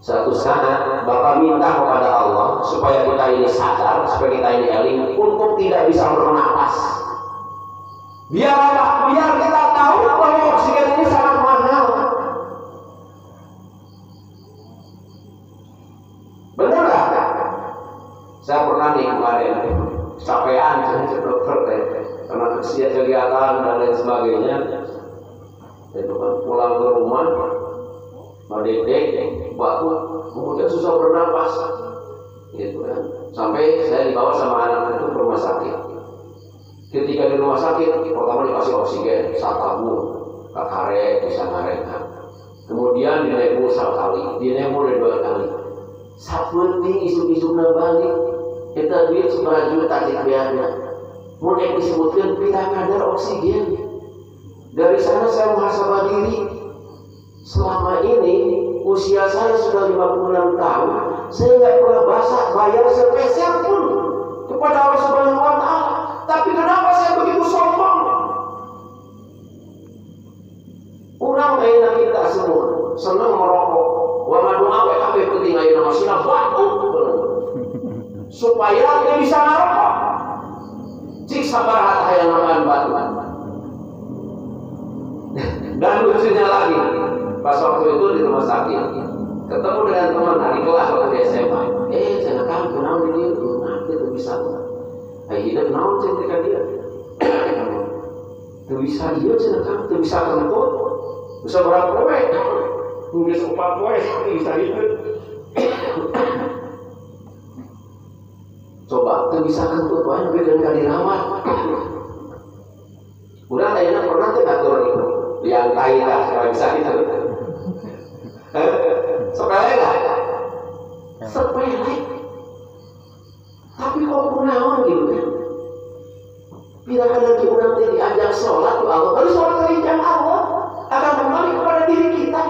Suatu saat Bapak minta kepada Allah supaya kita ini sadar, supaya kita ini eling untuk tidak bisa bernapas. Biar apa? Biar kita tahu bahwa oksigen ini sangat mahal. Benar nggak? Saya pernah nih kemarin capean jadi dokter karena kegiatan dan lain sebagainya. Jadi pulang ke rumah, mendedek, batuk, kemudian susah bernapas, gitu kan. Sampai saya dibawa sama anak itu ke rumah sakit. Ketika di rumah sakit, pertama dikasih oksigen, 1 tabung, kakare, bisa ngarekan. Kemudian dinemu 1 kali, dinemu 2 kali. Sapenting isu-isu balik, kita duit 1 juta biarnya. Mulai disebutkan kita kadar oksigen. Dari sana saya muhasabah diri. Selama ini usia saya sudah 56 tahun, Saya nggak pernah bayar sepeser pun kepada Allah Subhanahu wa Ta'ala. Tapi kenapa saya begitu sombong? Urang ayeuna kita semua senang merokok. Wa madu awe kabeh penting ayeuna masina batu. Supaya dia bisa merokok. Cik sabaraha hayang namaan batu. Dan lucunya lagi, pas waktu itu di rumah sakit, ketemu dengan teman hari kelas waktu di SMA. Jangan kamu kenal dia, nanti tuh bisa. Hidup naon cerita dia. Tuh bisa dia jangan kamu tuh bisa kentut, bisa berapa poe, mungkin 4 poe bisa itu. Coba tuh bisa kentut, wah beda dengan dirawat. Udah kayaknya pernah tuh ngatur itu. Yang lain lah, kalau bisa gitu. Sepele lah. Sepele. Tapi kok kunaon gitu kan? Bila nanti orang diajak sholat tuh Allah, kalau sholat kerinjang Allah akan kembali kepada diri kita.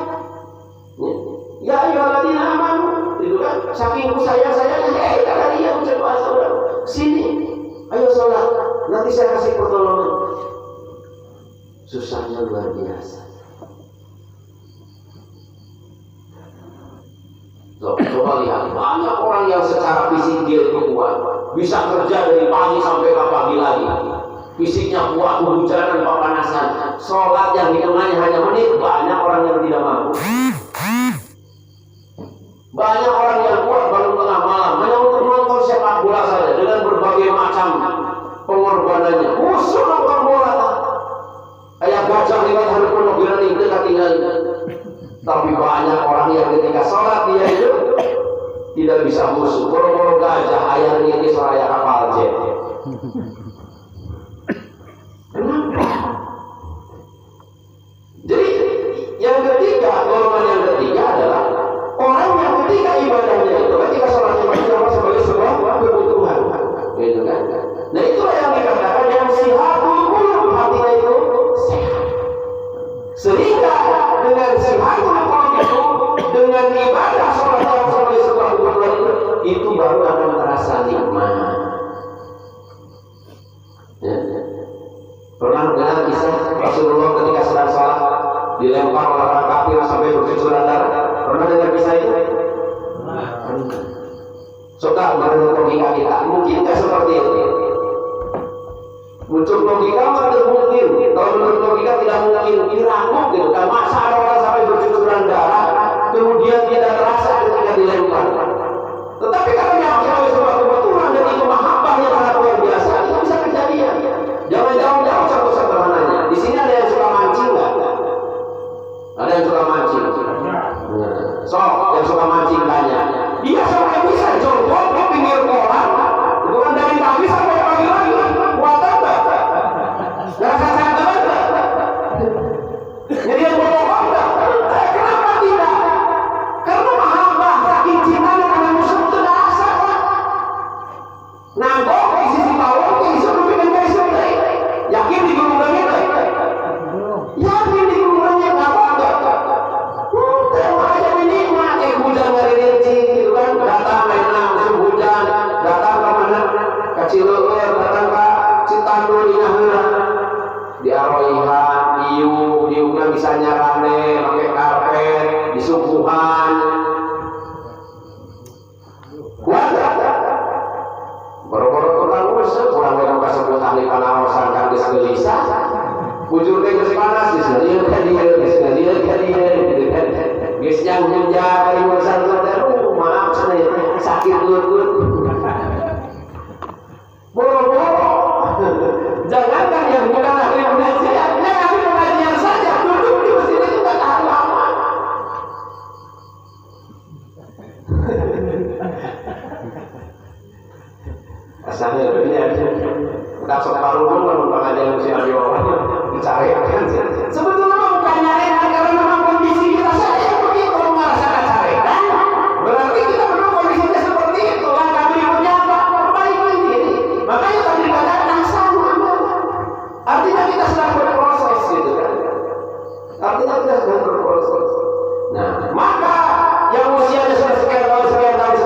Ya ayyuhalladzina amanu, itu kan saking sayangnya, kata dia ucap bahasa orang. Sini, ayo sholat. Nanti saya kasih pertolongan. Susahnya luar biasa. Coba lihat, banyak orang yang secara fisik dia itu kuat, bisa kerja dari pagi sampai ke pagi lagi. Fisiknya kuat, kehujanan, kepanasan. Sholat yang hitungannya hanya menit, banyak orang yang tidak mampu. Banyak orang yang kuat bangun tengah malam hanya untuk menonton sepak bola saja dengan berbagai macam pengorbanannya. Khusus nonton bola. Kayak gajah lewat hari penuh gini dekat tinggal. Tapi banyak orang yang ketika sholat dia itu tidak bisa khusyuk. Boro-boro gajah ayam ini seraya kapal jet. Kenapa? Jadi yang ketiga, golongan yang ketiga adalah orang yang ketika ibadahnya itu, ketika sholatnya berjamaah sebagai sebuah kebutuhan, gitu kan? Nah itulah yang dikatakan yang sihatul qulub, hatinya itu sehat. Sehingga dengan sihatul qulub itu, dengan ibadah sholat yang sebagai sebuah kebutuhan itu baru akan terasa nikmat. Ya. Pernah dengar kisah Rasulullah ketika sedang sholat dilempar oleh orang kafir sampai bercucuran darah? Pernah dengar kisah itu? Suka menurut logika kita, mungkin nggak seperti itu? Muncul logika mana mungkin? Kalau menurut logika tidak mungkin, diragukan gitu kan? Masa ada orang sampai bercucuran darah, kemudian tidak terasa ketika dilempar? Tetapi kalau yang sebagai sebuah kebetulan dan itu mahabbah yang sangat luar biasa, itu bisa kejadian. Jangan jauh-jauh contoh sederhananya. Di sini ada yang suka mancing nggak? Ada yang suka mancing? So, yang suka mancing banyak. Dia sampai bisa jongkok di pinggir kolam, bukan dari pagi sampai pagi lagi. Buat apa? Rasa sangat. Jadi yang bohong enggak? Kenapa tidak? Karena mahabbah saking cintanya karena musuh itu tidak asal. Nangkok di sisi bawah, di sisi lebih dari sini. Yakin di gunung langit? Yakin di gunung langit nggak apa-apa. Hujan dari rinci gitu kan, datang main musim hujan, datang ke mana? Ke Cileungeun, datang ke Citandur, Inaheula. Di Aroihan, diukna bisa nyarane, pakai karpet, di Subuhan. Kuat boro-boro tukang usah, kurang dengan kasebut ahli panaosan kan geus gelisah. Bujur teh geus panas, geus dia gitu kan. Geus nyang dari urusan maaf sana sakit lutut. Boro-boro. Jangankan yang bukan ahli pengajian, yang ahli pengajian saja duduk di masjid itu tak tahan lama. Asalnya ini aja. Tak separuh pun kalau pengajian usia di bawah dicari akan. Sebetulnya bukan nyari karena memang kondisi kita saja begitu merasakan cari. Berarti kita perlu kondisinya seperti itu. Langkah berikutnya apa? Perbaiki diri. Makanya tadi dikatakan sama. Artinya kita sedang berproses gitu kan. Artinya kita sedang berproses. Nah, maka yang usianya sudah sekian tahun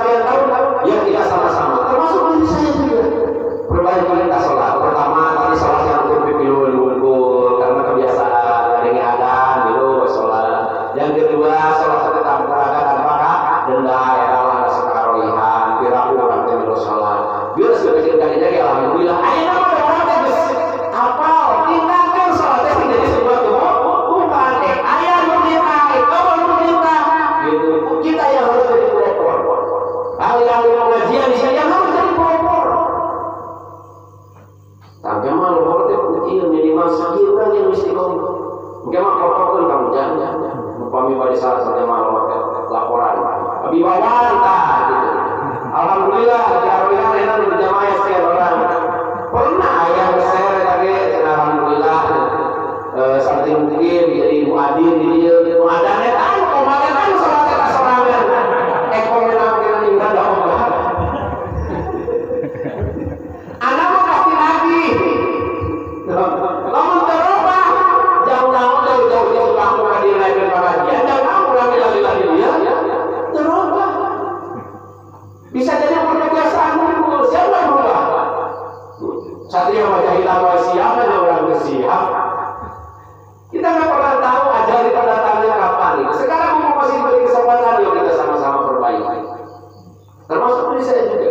sebagian kalinya ya alhamdulillah. Ayo nama orang teh apal tingkatkan salatnya menjadi sebuah kebutuhan. Ayah meminta, kawan meminta, gitu. Kita yang harus jadi pelopor. Ahli-ahli pengajian di sini yang harus jadi pelopor. Tapi malu kalau teh kecil minimal sekian yang mesti kau. Mungkin mah kotor kamu jangan. Upami pada saat malu laporan. Abi bawan gitu. Alhamdulillah jarang enak berjamaah sekian orang. Pernah yang saya tadi alhamdulillah sampai mungkin jadi muadzin di dia muadzannya kan kemarin kan salat kita sorangan. Ekonomi kita tinggal dah Allah. Anak mau kasih lagi. Lamun terubah jauh kamu hadir lagi pengajian jauh lagi dia terubah. Bisa jadi kebiasaan dulu. Siapa yang berubah? Satria wajah hilang siapa aja orang bersiap. Kita nggak pernah tahu ajal itu datangnya kapan. Sekarang mau masih beri kesempatan yuk kita sama-sama perbaiki. Termasuk diri saya juga.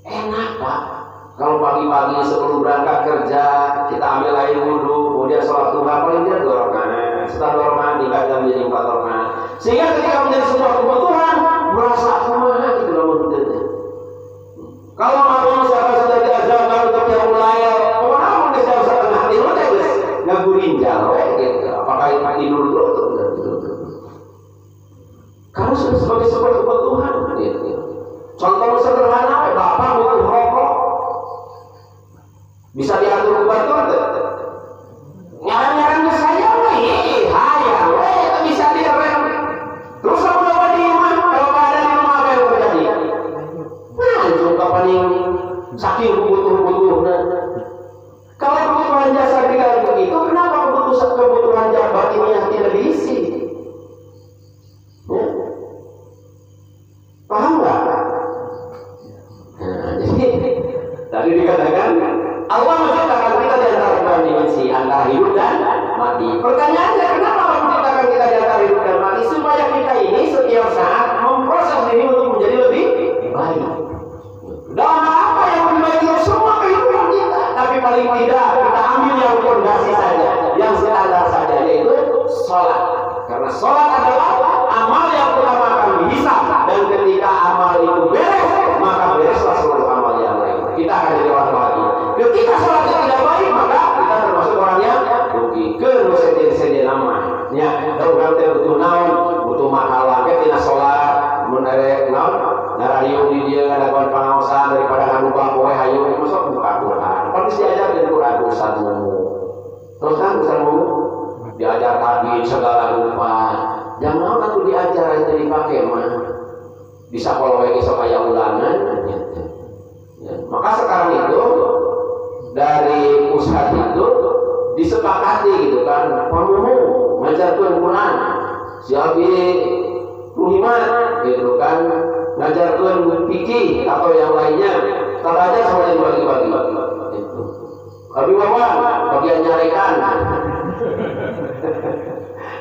Enak Pak. Kalau pagi-pagi sebelum berangkat kerja kita ambil air wudhu, kemudian sholat duha paling tidak 2 rakaat. Setelah 2 rakaat ditingkatkan menjadi 4 rakaat. Sehingga ketika menjadi sebuah kebutuhan merasa kumaha gitu loh menurutnya. Kalau mau misalkan sudah diajarkan untuk yang mulai, kemana mau dijawab setengah tidur deh guys, ngagurinjal, gitu. Apakah itu tidur dulu atau tidak tidur dulu? Kalau sudah sebagai sebuah kebutuhan, gitu. Contoh sederhana, bapak butuh rokok, bisa diatur kebutuhan tuh. Nyaran-nyaran ke saya, hayang, bisa direm. Terus kamu dapat di rumah, kalau ada di rumah apa yang terjadi? Nah, juga paling saking butuh-butuh. Kalau kebutuhan jasa tidak begitu, kenapa kebutuhan batin yang tidak diisi? Ya. Paham nggak? Nah, jadi tadi dikatakan Allah menciptakan kita di antara dua dimensi, antara hidup dan mati. Pertanyaannya, kenapa Allah menciptakan kita di antara hidup dan mati? Supaya kita ini setiap saat memproses diri untuk menjadi lebih baik. Dalam apa yang membagi semua kehidupan kita, tapi paling tidak kita ambil yang fondasi saja, yang standar saja, yaitu sholat. Karena sholat adalah amal yang pertama akan dihisab, dan ketika amal itu beres, maka bereslah seluruh amal yang lain. Kita akan jadi orang bahagia. Ketika sholatnya tidak baik, maka kita termasuk orang yang rugi. Ke nama. Ya, orang teh butuh naon, butuh mahalah. Kita sholat, menarik naon, narayung di dia ada pengawasan daripada ngubah kowe hayu masuk buka Quran. Pasti diajar dari Quran Ustazmu. Terus kan Ustazmu diajar tadi segala rupa. Jangan aku diajar yang dipakai mah. Bisa kalau lagi supaya ulangan. Ya. Maka sekarang itu dari pusat itu disepakati gitu kan, penuh ngajarkan Quran siapi ruhiman gitu kan, ngajarkan fikih atau yang lainnya, teraja semuanya dibagi-bagi itu. Abi wawan bagian nyarikan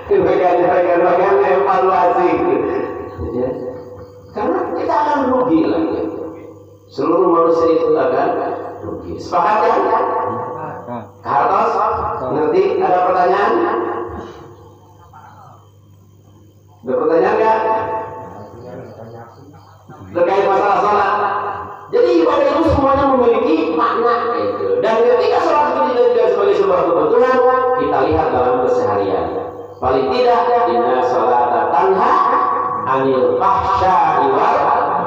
bagian evaluasi ya. Karena kita akan rugi lagi, seluruh manusia itu akan rugi. Sepakat kan? Hartos, ngerti? Ada pertanyaan? Ada pertanyaan nggak? Terkait masalah sholat. Jadi ibadah itu semuanya memiliki makna itu. Dan ketika sholat itu dijadikan sebagai sebuah kebutuhan, kita lihat dalam keseharian. Paling tidak, inna sholata tanha anil fahsya'i wal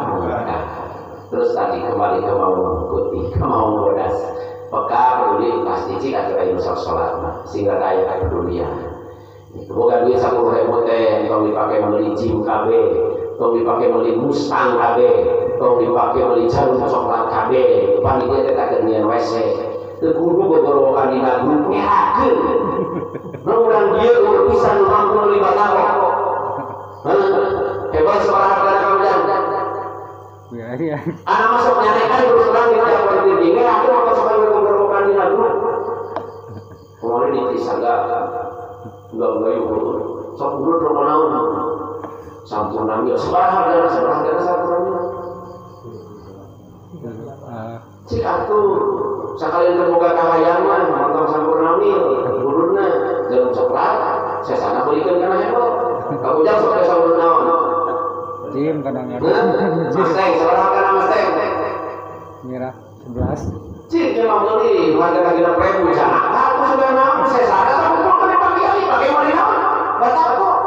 munkar. Terus tadi kembali ke mau putih, ke mau bodas. Peka peduli pasti jika kita ingin sholat sehingga kaya kepedulian. Bukan duit 10.000 teh, kalau dipakai beli gym KB, kalau dipakai beli Mustang KB, kalau dipakai beli jarum coklat KB, panitia kita kenyan WC. Terkudu bergorokan di lagu nyakeun. Mudah dia udah bisa 65 tahun. Hebat seorang karena kamu jangan. Anak masuk nyarekan terus terang di tiap hari tinggi, aku mau coba bergorokan di lagu. Kemarin di Tisangga. Enggak yuk, sok dulu berapa tahun? Sampun nami, sebarang harga sampun nami. Cik atuh sakalian terbuka kahayang mah motor sampurna mil guruna jeung coklat saya sana beuikeun kana heboh kamu jang sok sampurna naon Jim kadang-kadang Mustang sabaraha kana Mustang merah 11 cik cuma beli harga lagi 6.000 cenah aku sudah naon saya sana sampurna kana pagi ali pakai mari naon batal kok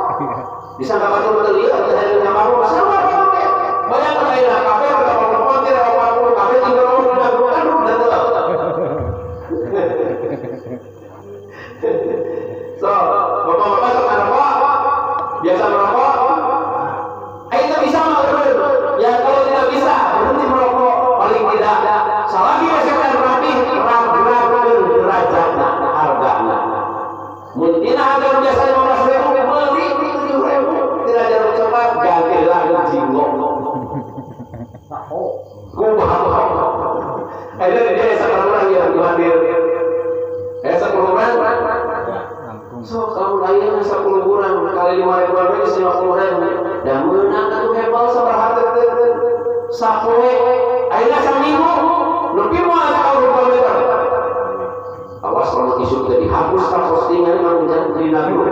bisa enggak betul lieu teh hayang nyabaru sama banyak lain kafe ada kontir apa kafe tinggal so, bapak-bapak sok merokok, biasa merokok. Kita bisa nggak? Ya kalau tidak bisa, berhenti merokok. Paling tidak, selagi masyarakat rapi, rapi derajatnya, harganya. Mungkin harga biasanya 15.000, beli 7.000, tidak ada coba ganti lagi jinggo. Ada dia sekarang yang hadir. Sepuluh orang. So kamu layan 10 orang kali 5.000 lagi 50.000. Dan menang itu hebal sabaraha teh sapoe. Ayeuna saminggu nepi moal ka 20 meter. Awas kalau isu teh dihapus ka postingan mah dina dulu.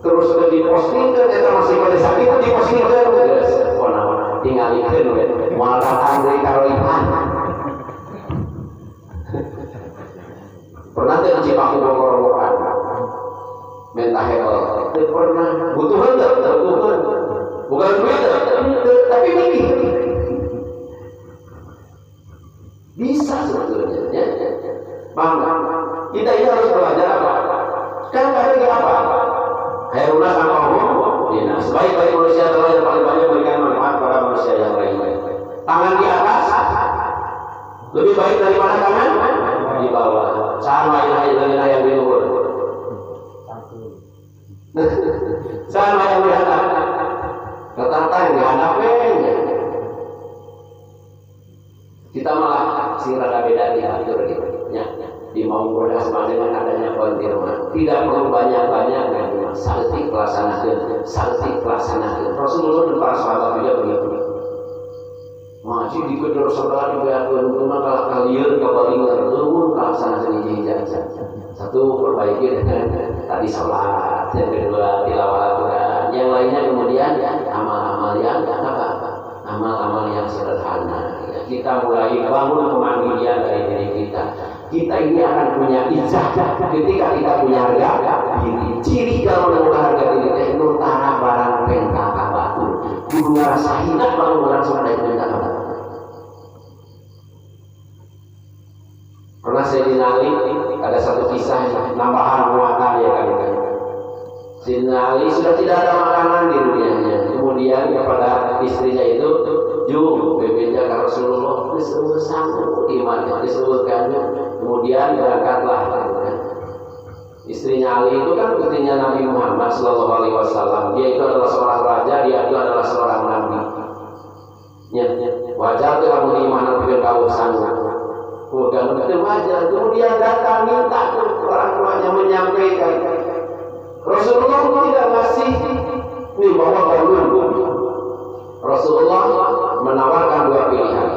Terus teh dipostingkeun eta masih pada sakit dipostingkeun geus pona tingalikeun we moal datang deui ka roihan. Pernah teh Cipaku Bogor-Bogoran minta hebel teu pernah butuhan bukan duit tapi mikir bisa sebetulnya ya. Bang kita ini harus belajar apa kan kadang apa khairuna samahum dina sebaik-baik manusia adalah yang paling banyak memberikan manfaat pada manusia yang lain tangan di atas lebih baik daripada tangan di bawah sama yang di luhur sama yang di atas ketantang di hadapnya kita malah si rada beda diatur gitu ya di mau bodas dengan adanya konfirmasi tidak perlu banyak-banyak saltik pelaksanakan Rasulullah dan para sahabat juga begitu masih dikejar saudara dibayarkan cuma kalau kalian kebalingan lewat pelaksanakan ijazah satu perbaiki dengan tadi sholat yang kedua tilawah Al-Quran yang lainnya kemudian amal-amal yang apa amal-amal yang sederhana ya, kita mulai bangun kemandirian dari diri kita ini akan punya izah ketika kita punya harga diri ciri kalau mengulah harga diri teh nurtana barang pengka kabatu kudu ngarasa hina baru orang sudah pengka kabatu. Pernah Sayyidina Ali ada satu kisah nambahan muatan ya kan. Sayyidina Ali sudah tidak ada makanan di dunianya. Kemudian kepada istrinya itu, "Ju, bebeknya ke Rasulullah, disuruh sanggup imannya, disuruh kanyu." Kemudian berangkatlah. Istrinya Ali itu kan putrinya Nabi Muhammad SAW. Dia itu adalah seorang raja, dia itu adalah seorang nabi. Wajar tuh kamu iman pikir kau sanggup. Bukan begitu wajar. Kemudian datang minta orang tuanya menyampaikan. Rasulullah tidak ngasih nih bawa gandum. Rasulullah menawarkan dua pilihan,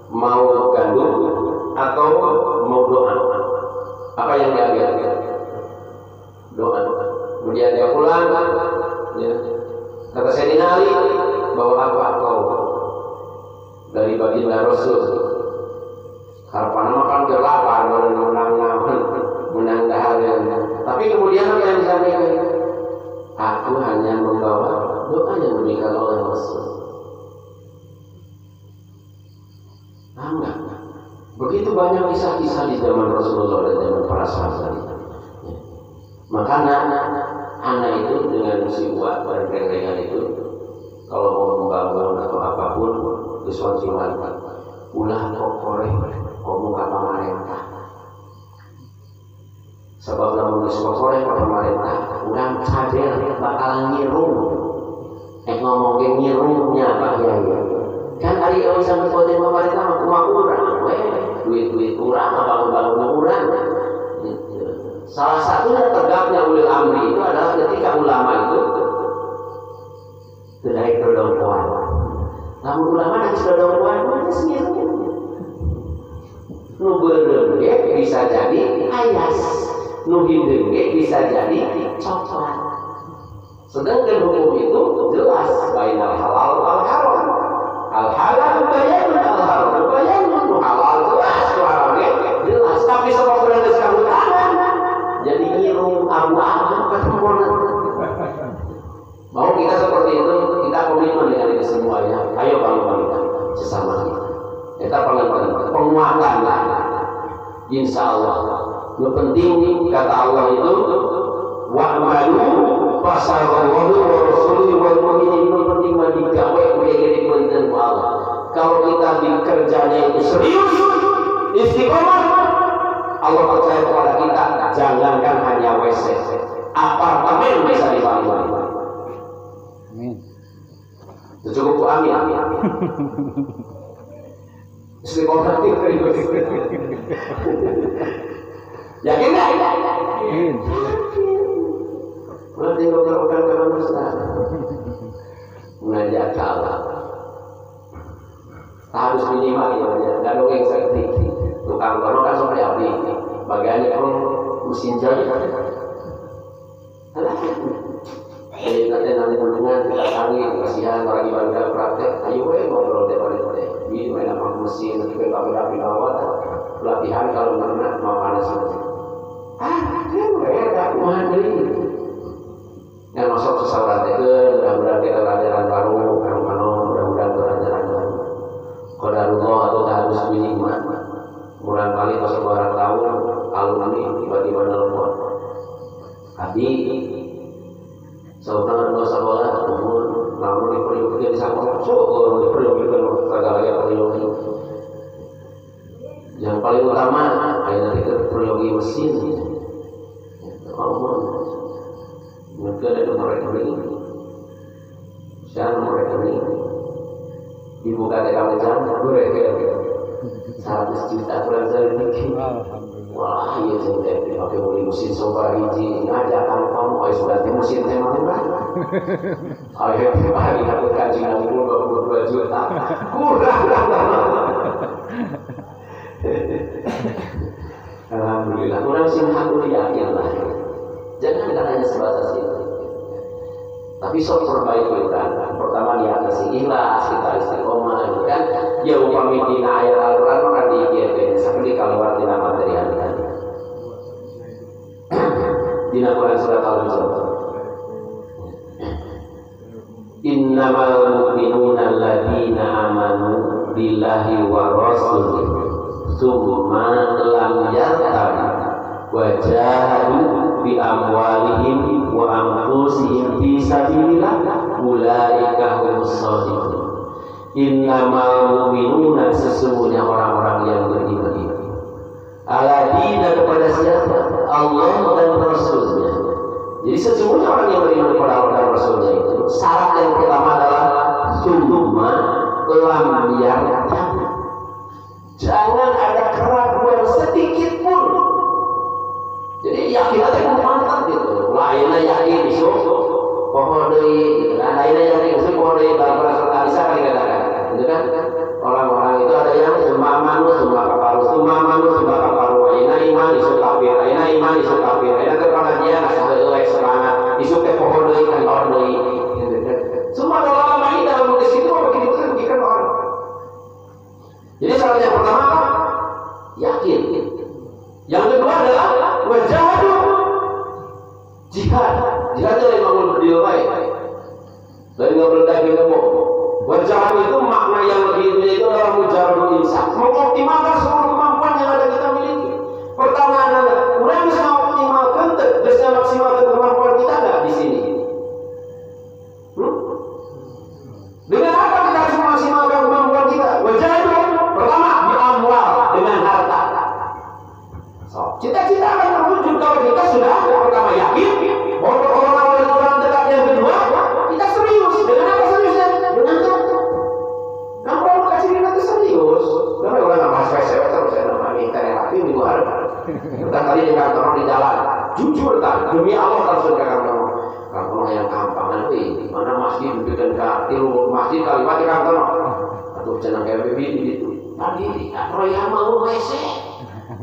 mau gandum atau mau doa. Apa yang diambil? Doa. Kemudian dia pulang. Ya. Kata Sayyidina Ali, bawa apa kau dari baginda Rasul? Harapan makan gelapar menang daharan. Tapi kemudian apa yang disampaikan? Aku hanya membawa doa yang diberikan oleh Rasul. Enggak. Begitu banyak kisah-kisah di zaman Rasulullah dan zaman para sahabat. Makanya anak itu dengan musibah berkeringan itu kalau mau membangun atau apapun sesuatu yang ulah kok korek kamu ke pemerintah sebab namun disekorek ke pemerintah kurang sadar bakal ngirung ngomongin ngirungnya Pak Yai kan hari ini sampai kode pemerintah cuma kurang duit kurang bangun kurang salah satunya tegaknya ulil amri itu adalah ketika ulama itu tidak ikut Lamun ulama yang sudah dakwah itu sendiri. Nu beureum ge bisa jadi ayas, nu hideung ge bisa jadi coklat. Sedangkan hukum itu jelas bainal halal wal haram. Al halal bayanun al haram bayanun, nu halal jelas, nu haram ge jelas. Tapi sebab berada sekarang tangan jadi irung abu-abu ketemu. Mau kita seperti itu, kita komitmen dengan itu semuanya. Ayo bangun sesama kita. Kita penguatan lah. Insya Allah. Yang penting kata Allah itu wa'malu fasarallahu wa rasuluhu wal mu'minin. Yang penting bagi gawe menjadi penting Allah. Kalau kita bekerjanya itu serius, istiqomah, Allah percaya kepada kita. Jangankan hanya WC, apartemen bisa dibangun. Cukup ku amin. Istiqomah itu yakin nggak? Yakin. Nanti dokter-dokter ke manusia mengajak Allah harus minimal ya, dan yang sakit tukang kono kan seperti api bagiannya pun mesin jahit. Jadi nanti teman-teman kita cari kasihan orang ibadah praktek, ayo ngobrol deh. Ini main apa mesin, nanti kita berapi awal pelatihan kalau benar mau panas saja. Mereka kumaha deui. Yang masuk sesawan teh mudah-mudahan kita pelajaran baru, kanu mudah-mudahan pelajaran baru. Qadarullah atau tahdus binikmat. Murang kali pas barang tahun alumni tiba-tiba nelpon. Abi saudara dosa bola, namun diperlukan di sekolah, syukur diperlukan segala yang perlu. Yang paling utama, ayat itu perlu mesin. Allah, mungkin ada nomor rekening, siapa nomor rekening? Dibuka TKP jam, boleh ke 100 juta bulan sekali. Wah, iya sudah dipakai beli mesin sobar hiji, ngajak kamu, sudah di mesin teh mana? Ayo hari dapat gaji Nabi 22 juta, kurang. Alhamdulillah, kurang sih aku yakin lah. Jangan hanya sebatas itu. Tapi sok perbaiki kan. Pertama niat kasih ikhlas, kita istiqomah, kan? Ya upami dina ayat Al-Qur'an kan dikieu seperti kalau dina materi hari. Dina Quran surat Al-Baqarah. Innamal mu'minuna alladziina amanu billahi wa rasulihi tsumma lam yartabu wa jahadu bi amwalihim wa anfusihim fi sabilillah ulaika humus shadiqun. Innamal mu'minuna, sesungguhnya orang-orang yang beriman itu alladzina, kepada siapa? Allah dan Rasulnya. Jadi sesungguhnya orang yang beriman kepada Allah dan Rasulnya itu syarat yang pertama adalah summa lam yartab. Jangan ada keraguan sedikit pun. Jadi yakin aja mantap gitu. Lainnya yakin besok pohon deui, lainnya yakin besok pohon deui barang serta bisa kan dikatakan. Itu kan orang-orang itu ada yang sumamanu summa kafaru, sumamanu summa kafaru. Aina iman isu kafir, aina iman isu kafir. Aina kepengajian asal eueuh semangat, isu teh pohon deui kan pohon deui. Semua dalam main dalam di situ begitu kan orang. Jadi syarat yang pertama yakin. Yang kedua adalah wajahadu, jihad. Jihad itu yang mau berdiri baik. Dan nggak berdaging gemuk. Wajahadu itu makna yang lebih itu adalah mujarabul insan, mengoptimalkan semua kemampuan yang ada kita miliki. Pertama adalah orang bisa mengoptimalkan, bisa maksimalkan kemampuan kita nggak di sini. Dengan apa kita harus memaksimalkan kemampuan kita? Wajahadu pertama di amwal, dengan harta. Cita-cita akan terwujud kalau kita sudah pertama yakin, orang dekat. Yang kedua, kita serius. Dengan apa seriusnya? Dengan harta. Nah, kalau kasih kita serius, karena orang nggak masuk saya terus saya nama minta terapi minggu hari. Kita tadi di kantor di jalan, jujur kan, demi Allah harus ke kantor. Kantor yang gampang nanti, mana masjid bikin tilu masjid kalimat di kantor. cenah kayak begitu gitu. Tadi roya mau WC.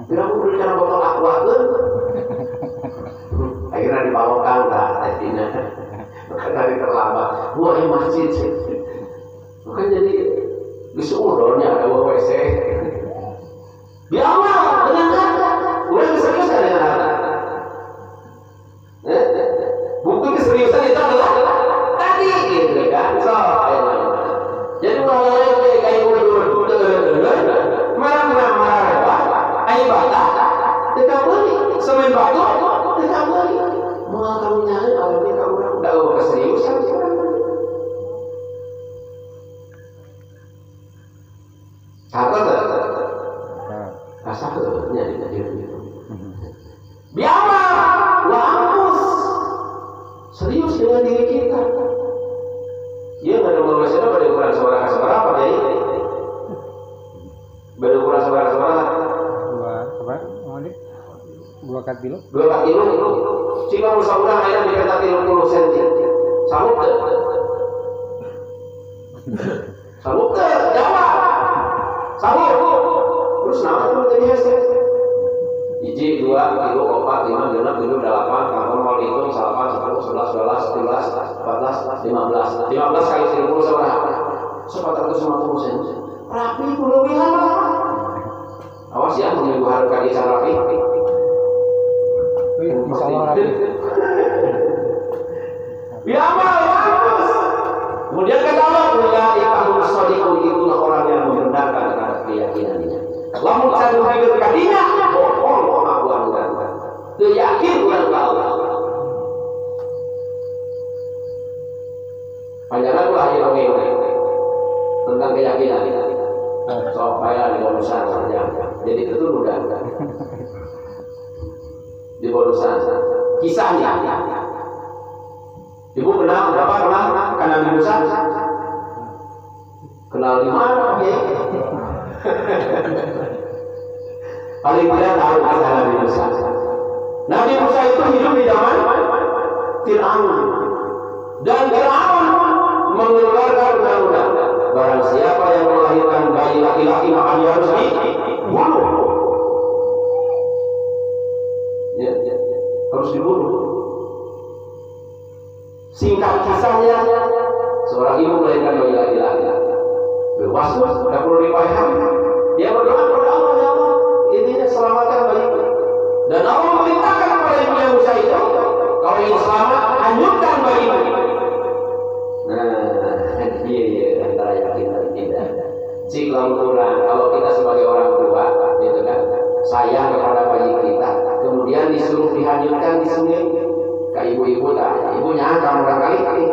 Bilang belikan botol aquakeun. Akhirnya dibawakan lah tadinya. Maka dari terlambat, gua yang masjid. Maka jadi di seudonnya ada WC. Biamal dengan harta. Udah keseriusan dengan harta. Bukti keseriusan itu adalah tadi gitu kan. So, jadi mulai kayak dulu marah-marah ayo bata tidak boleh semen batu tidak boleh mau kamu nyari awalnya kamu udah keseriusan apa tuh rasa kebetulannya di biama wa ampus serius dengan diri kita. Iya nggak ada manusia pada ukuran seberapa seberapa ya ini. Pada ukuran seberapa dua kat kilo. 2 kilo. Jika musaurang air dikata 30 cm. Sanggup ke? Sanggup ke? Jawab. Sanggup. Terus nama itu menjadi hasil. Hiji 2 kilo 4 5 6 7 8 kamu mau hitung 8 10 11 12 13 14 15 kali 30 seberapa? 450 cm. Rapi berlebihan lah. Awas ya menunggu harga di sana rapi. Insya Allah rapi. Biamal bagus. Kemudian kata Allah, "Ulaikahum shadiqun", itulah orang yang membenarkan terhadap keyakinannya. Lamun satu hidup kadinya, bohong pengakuan dan teu yakin urang ka Allah. Panjangan ulah ieu tentang keyakinan. Sok bayar di bonusan saja. Jadi itu udah. Di bonusan. Kisahnya. Ibu kenal berapa kenal di bonusan? Kenal di mana? Paling tidak tahu kisah Nabi Musa. Nabi Musa itu hidup di zaman Fir'aun. Dan Fir'aun mengeluarkan undang-undang. Barang siapa yang melahirkan bayi laki-laki maka dia harus dibunuh. Ya, harus dibunuh. Singkat kisahnya, seorang ibu melahirkan bayi laki-laki. Berwaswas, tidak perlu dipahami. Dia berdoa kepada Allah, ya Allah, intinya selamatkan bayiku. Dan Allah memerintahkan kepada Nabi Musa itu, kalau ingin selamat, hanyutkan bayimu. Nah, iya, antara yakin dan tidak. Jika kurang, kalau kita sebagai orang tua, itu kan sayang kepada bayi kita, kemudian disuruh dihanyutkan di sungai, ke ibu-ibu tak, ibunya kamu barangkali,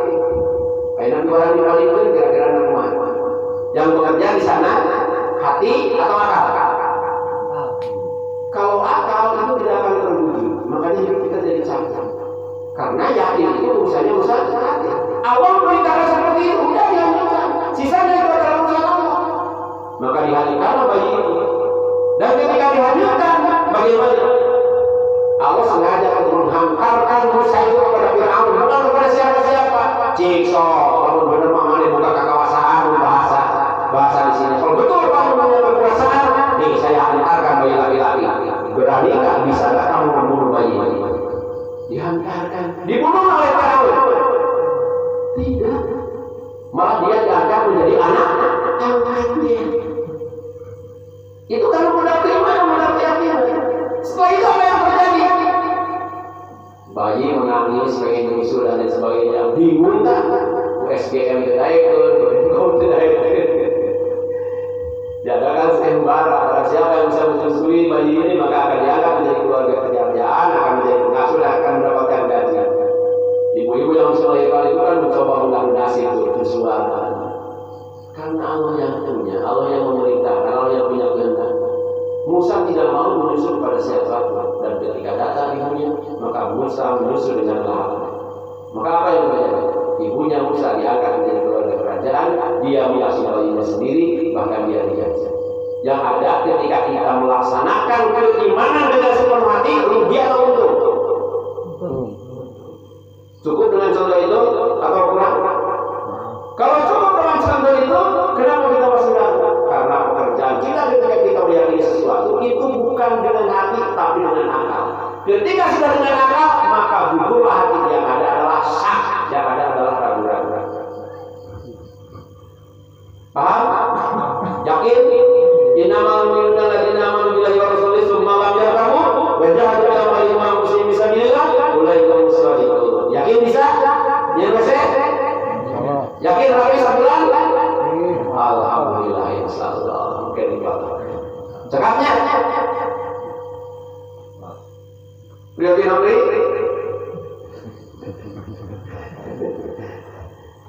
kayak orang dibalikin kira-kira rumah. Yang bekerja di sana hati atau akal? Kalau akal itu tidak akan terwujud, makanya hidup kita jadi cacat. Karena yakin itu urusannya usaha hati. Awal perintahnya seperti itu, udah dihanyutkan. Sisanya itu adalah urusan Allah. Maka dihanyutkanlah bayi itu. Dan ketika dihanyutkan, bagaimana? Allah sengaja menghantarkan Musa itu kepada Fir'aun, bukan kepada siapa-siapa. Cikso, kalau benar mengalami buka kekuasaan bahasa di sini. Kalau betul kamu punya kekuasaan, nih saya hantarkan bayi laki-laki. Berani nggak? Bisa nggak kamu membunuh bayi? Dihantarkan, dibunuh oleh Fir'aun. Tidak, malah dia diangkat menjadi anak angkatnya. Itu kan mudah beriman, mudah keyakinan. Setelah itu apa yang terjadi? Bayi menangis, pengen menyusul dan lain sebagainya. Bingung tak? USGM tidak ikut, UNCOM tidak ikut. Jagakan sembara. Barang siapa yang bisa menyusui bayi ini maka akan diangkat menjadi keluarga kerjaan, akan menjadi pengasuh dan akan mendapatkan gaji. Ibu-ibu yang bisa melahirkan itu kan mencoba menggandasi itu suara. Karena Allah yang punya, Allah yang memerintahkan, Allah yang punya kehendak. Musa tidak mau menyusul pada siapapun, dan ketika datang ibunya, maka Musa menyusul dengan lahap. Maka apa yang terjadi? Ibunya Musa diangkat menjadi keluarga kerajaan, dia mengasuh bayinya sendiri, bahkan dia diajar. Yang ada ketika kita melaksanakan keimanan dengan sepenuh hati, rugi atau untung? Cukup dengan contoh itu atau kurang? Kalau cukup dengan contoh itu, kenapa kita masih ragu? Cekapnya. Beliau Namri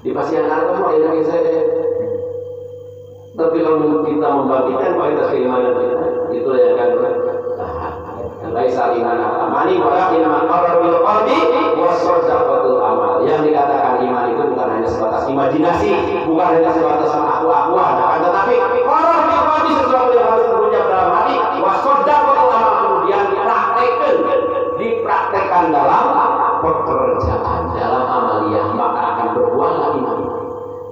di pasienkan kamu ini saya. Tapi kalau kita membagikan kualitas keimanan kita, itu yang akan laisa iman amani walakin man qara bil qalbi wa saddaqatul amal. Yang dikatakan iman itu bukan hanya sebatas imajinasi, bukan hanya sebatas aku-akuan, akan tetapi qara bil qalbi sesuatu yang harus berucap dalam hati, wa saddaqatul amal kemudian dipraktekkan dalam pekerjaan, dalam amaliyah, maka akan berbuahlah iman.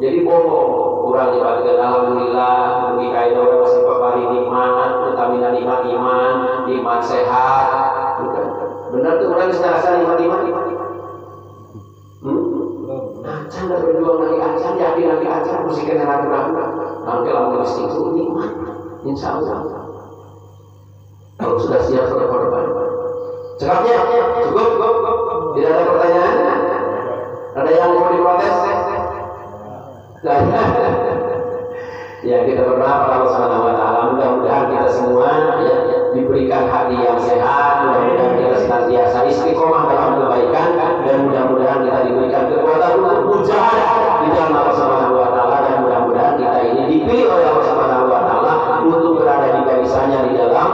Jadi bohong kurang dibandingkan alhamdulillah bagi kaya orang masih berpari nikmat, utamina nikmat iman, nikmat sehat. Bukan. Benar tuh orang secara nikmat. Acan dah berjuang lagi acan, yakin lagi acan, musikan yang ragu-ragu. Nanti lamun itu nikmat, insya Allah. Kalau sudah siap sudah korban. Cekapnya cukup. Tidak ada pertanyaan? Ada yang mau diprotes? Ya kita berdoa pada Allah Subhanahu wa taala, mudah-mudahan kita semua ya diberikan hati yang sehat, mudah-mudahan kita senantiasa istiqomah dalam kebaikan, dan mudah-mudahan kita diberikan kekuatan untuk mujahadah di jalan Allah Subhanahu wa taala, dan mudah-mudahan kita ini dipilih oleh Allah Subhanahu wa taala untuk berada di barisannya di dalam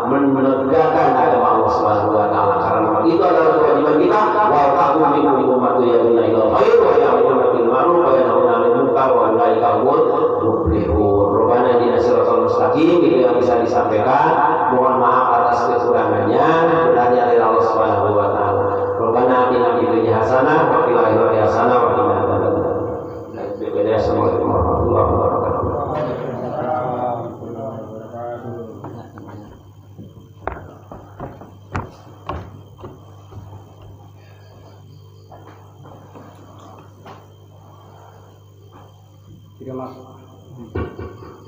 menegakkan agama Allah Subhanahu wa taala, karena itu adalah kewajiban kita. Wa taqum minkum ummatu yad'una ila khair wa ya'muruna bil ma'ruf wa yanhauna 'anil munkar wa ulaika humul muflihun. Rabbana ihdina siratal mustaqim, itu yang bisa disampaikan. Mohon maaf atas kekurangannya, benarnya dari Allah Subhanahu wa taala. Rabbana atina fid dunya hasanah wa fil akhirati hasanah wa qina adzabannar. Assalamualaikum warahmatullahi wabarakatuh.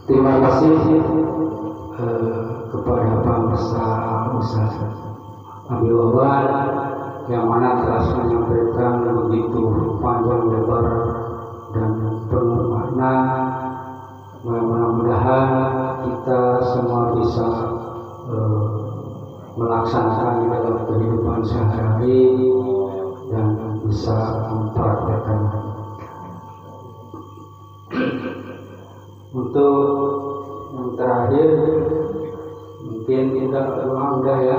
Terima kasih kepada Pak Ustaz Abi Wawan yang mana telah menyampaikan begitu panjang lebar dan penuh makna. Mudah-mudahan kita semua bisa melaksanakan di dalam kehidupan sehari-hari dan bisa mempraktekkannya. Untuk yang terakhir mungkin kita udah ya,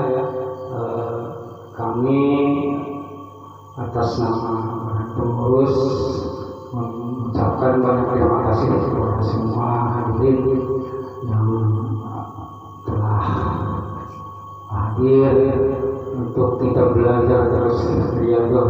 kami atas nama pengurus mengucapkan banyak terima kasih kepada semua hadirin yang telah hadir untuk kita belajar terus riyadhah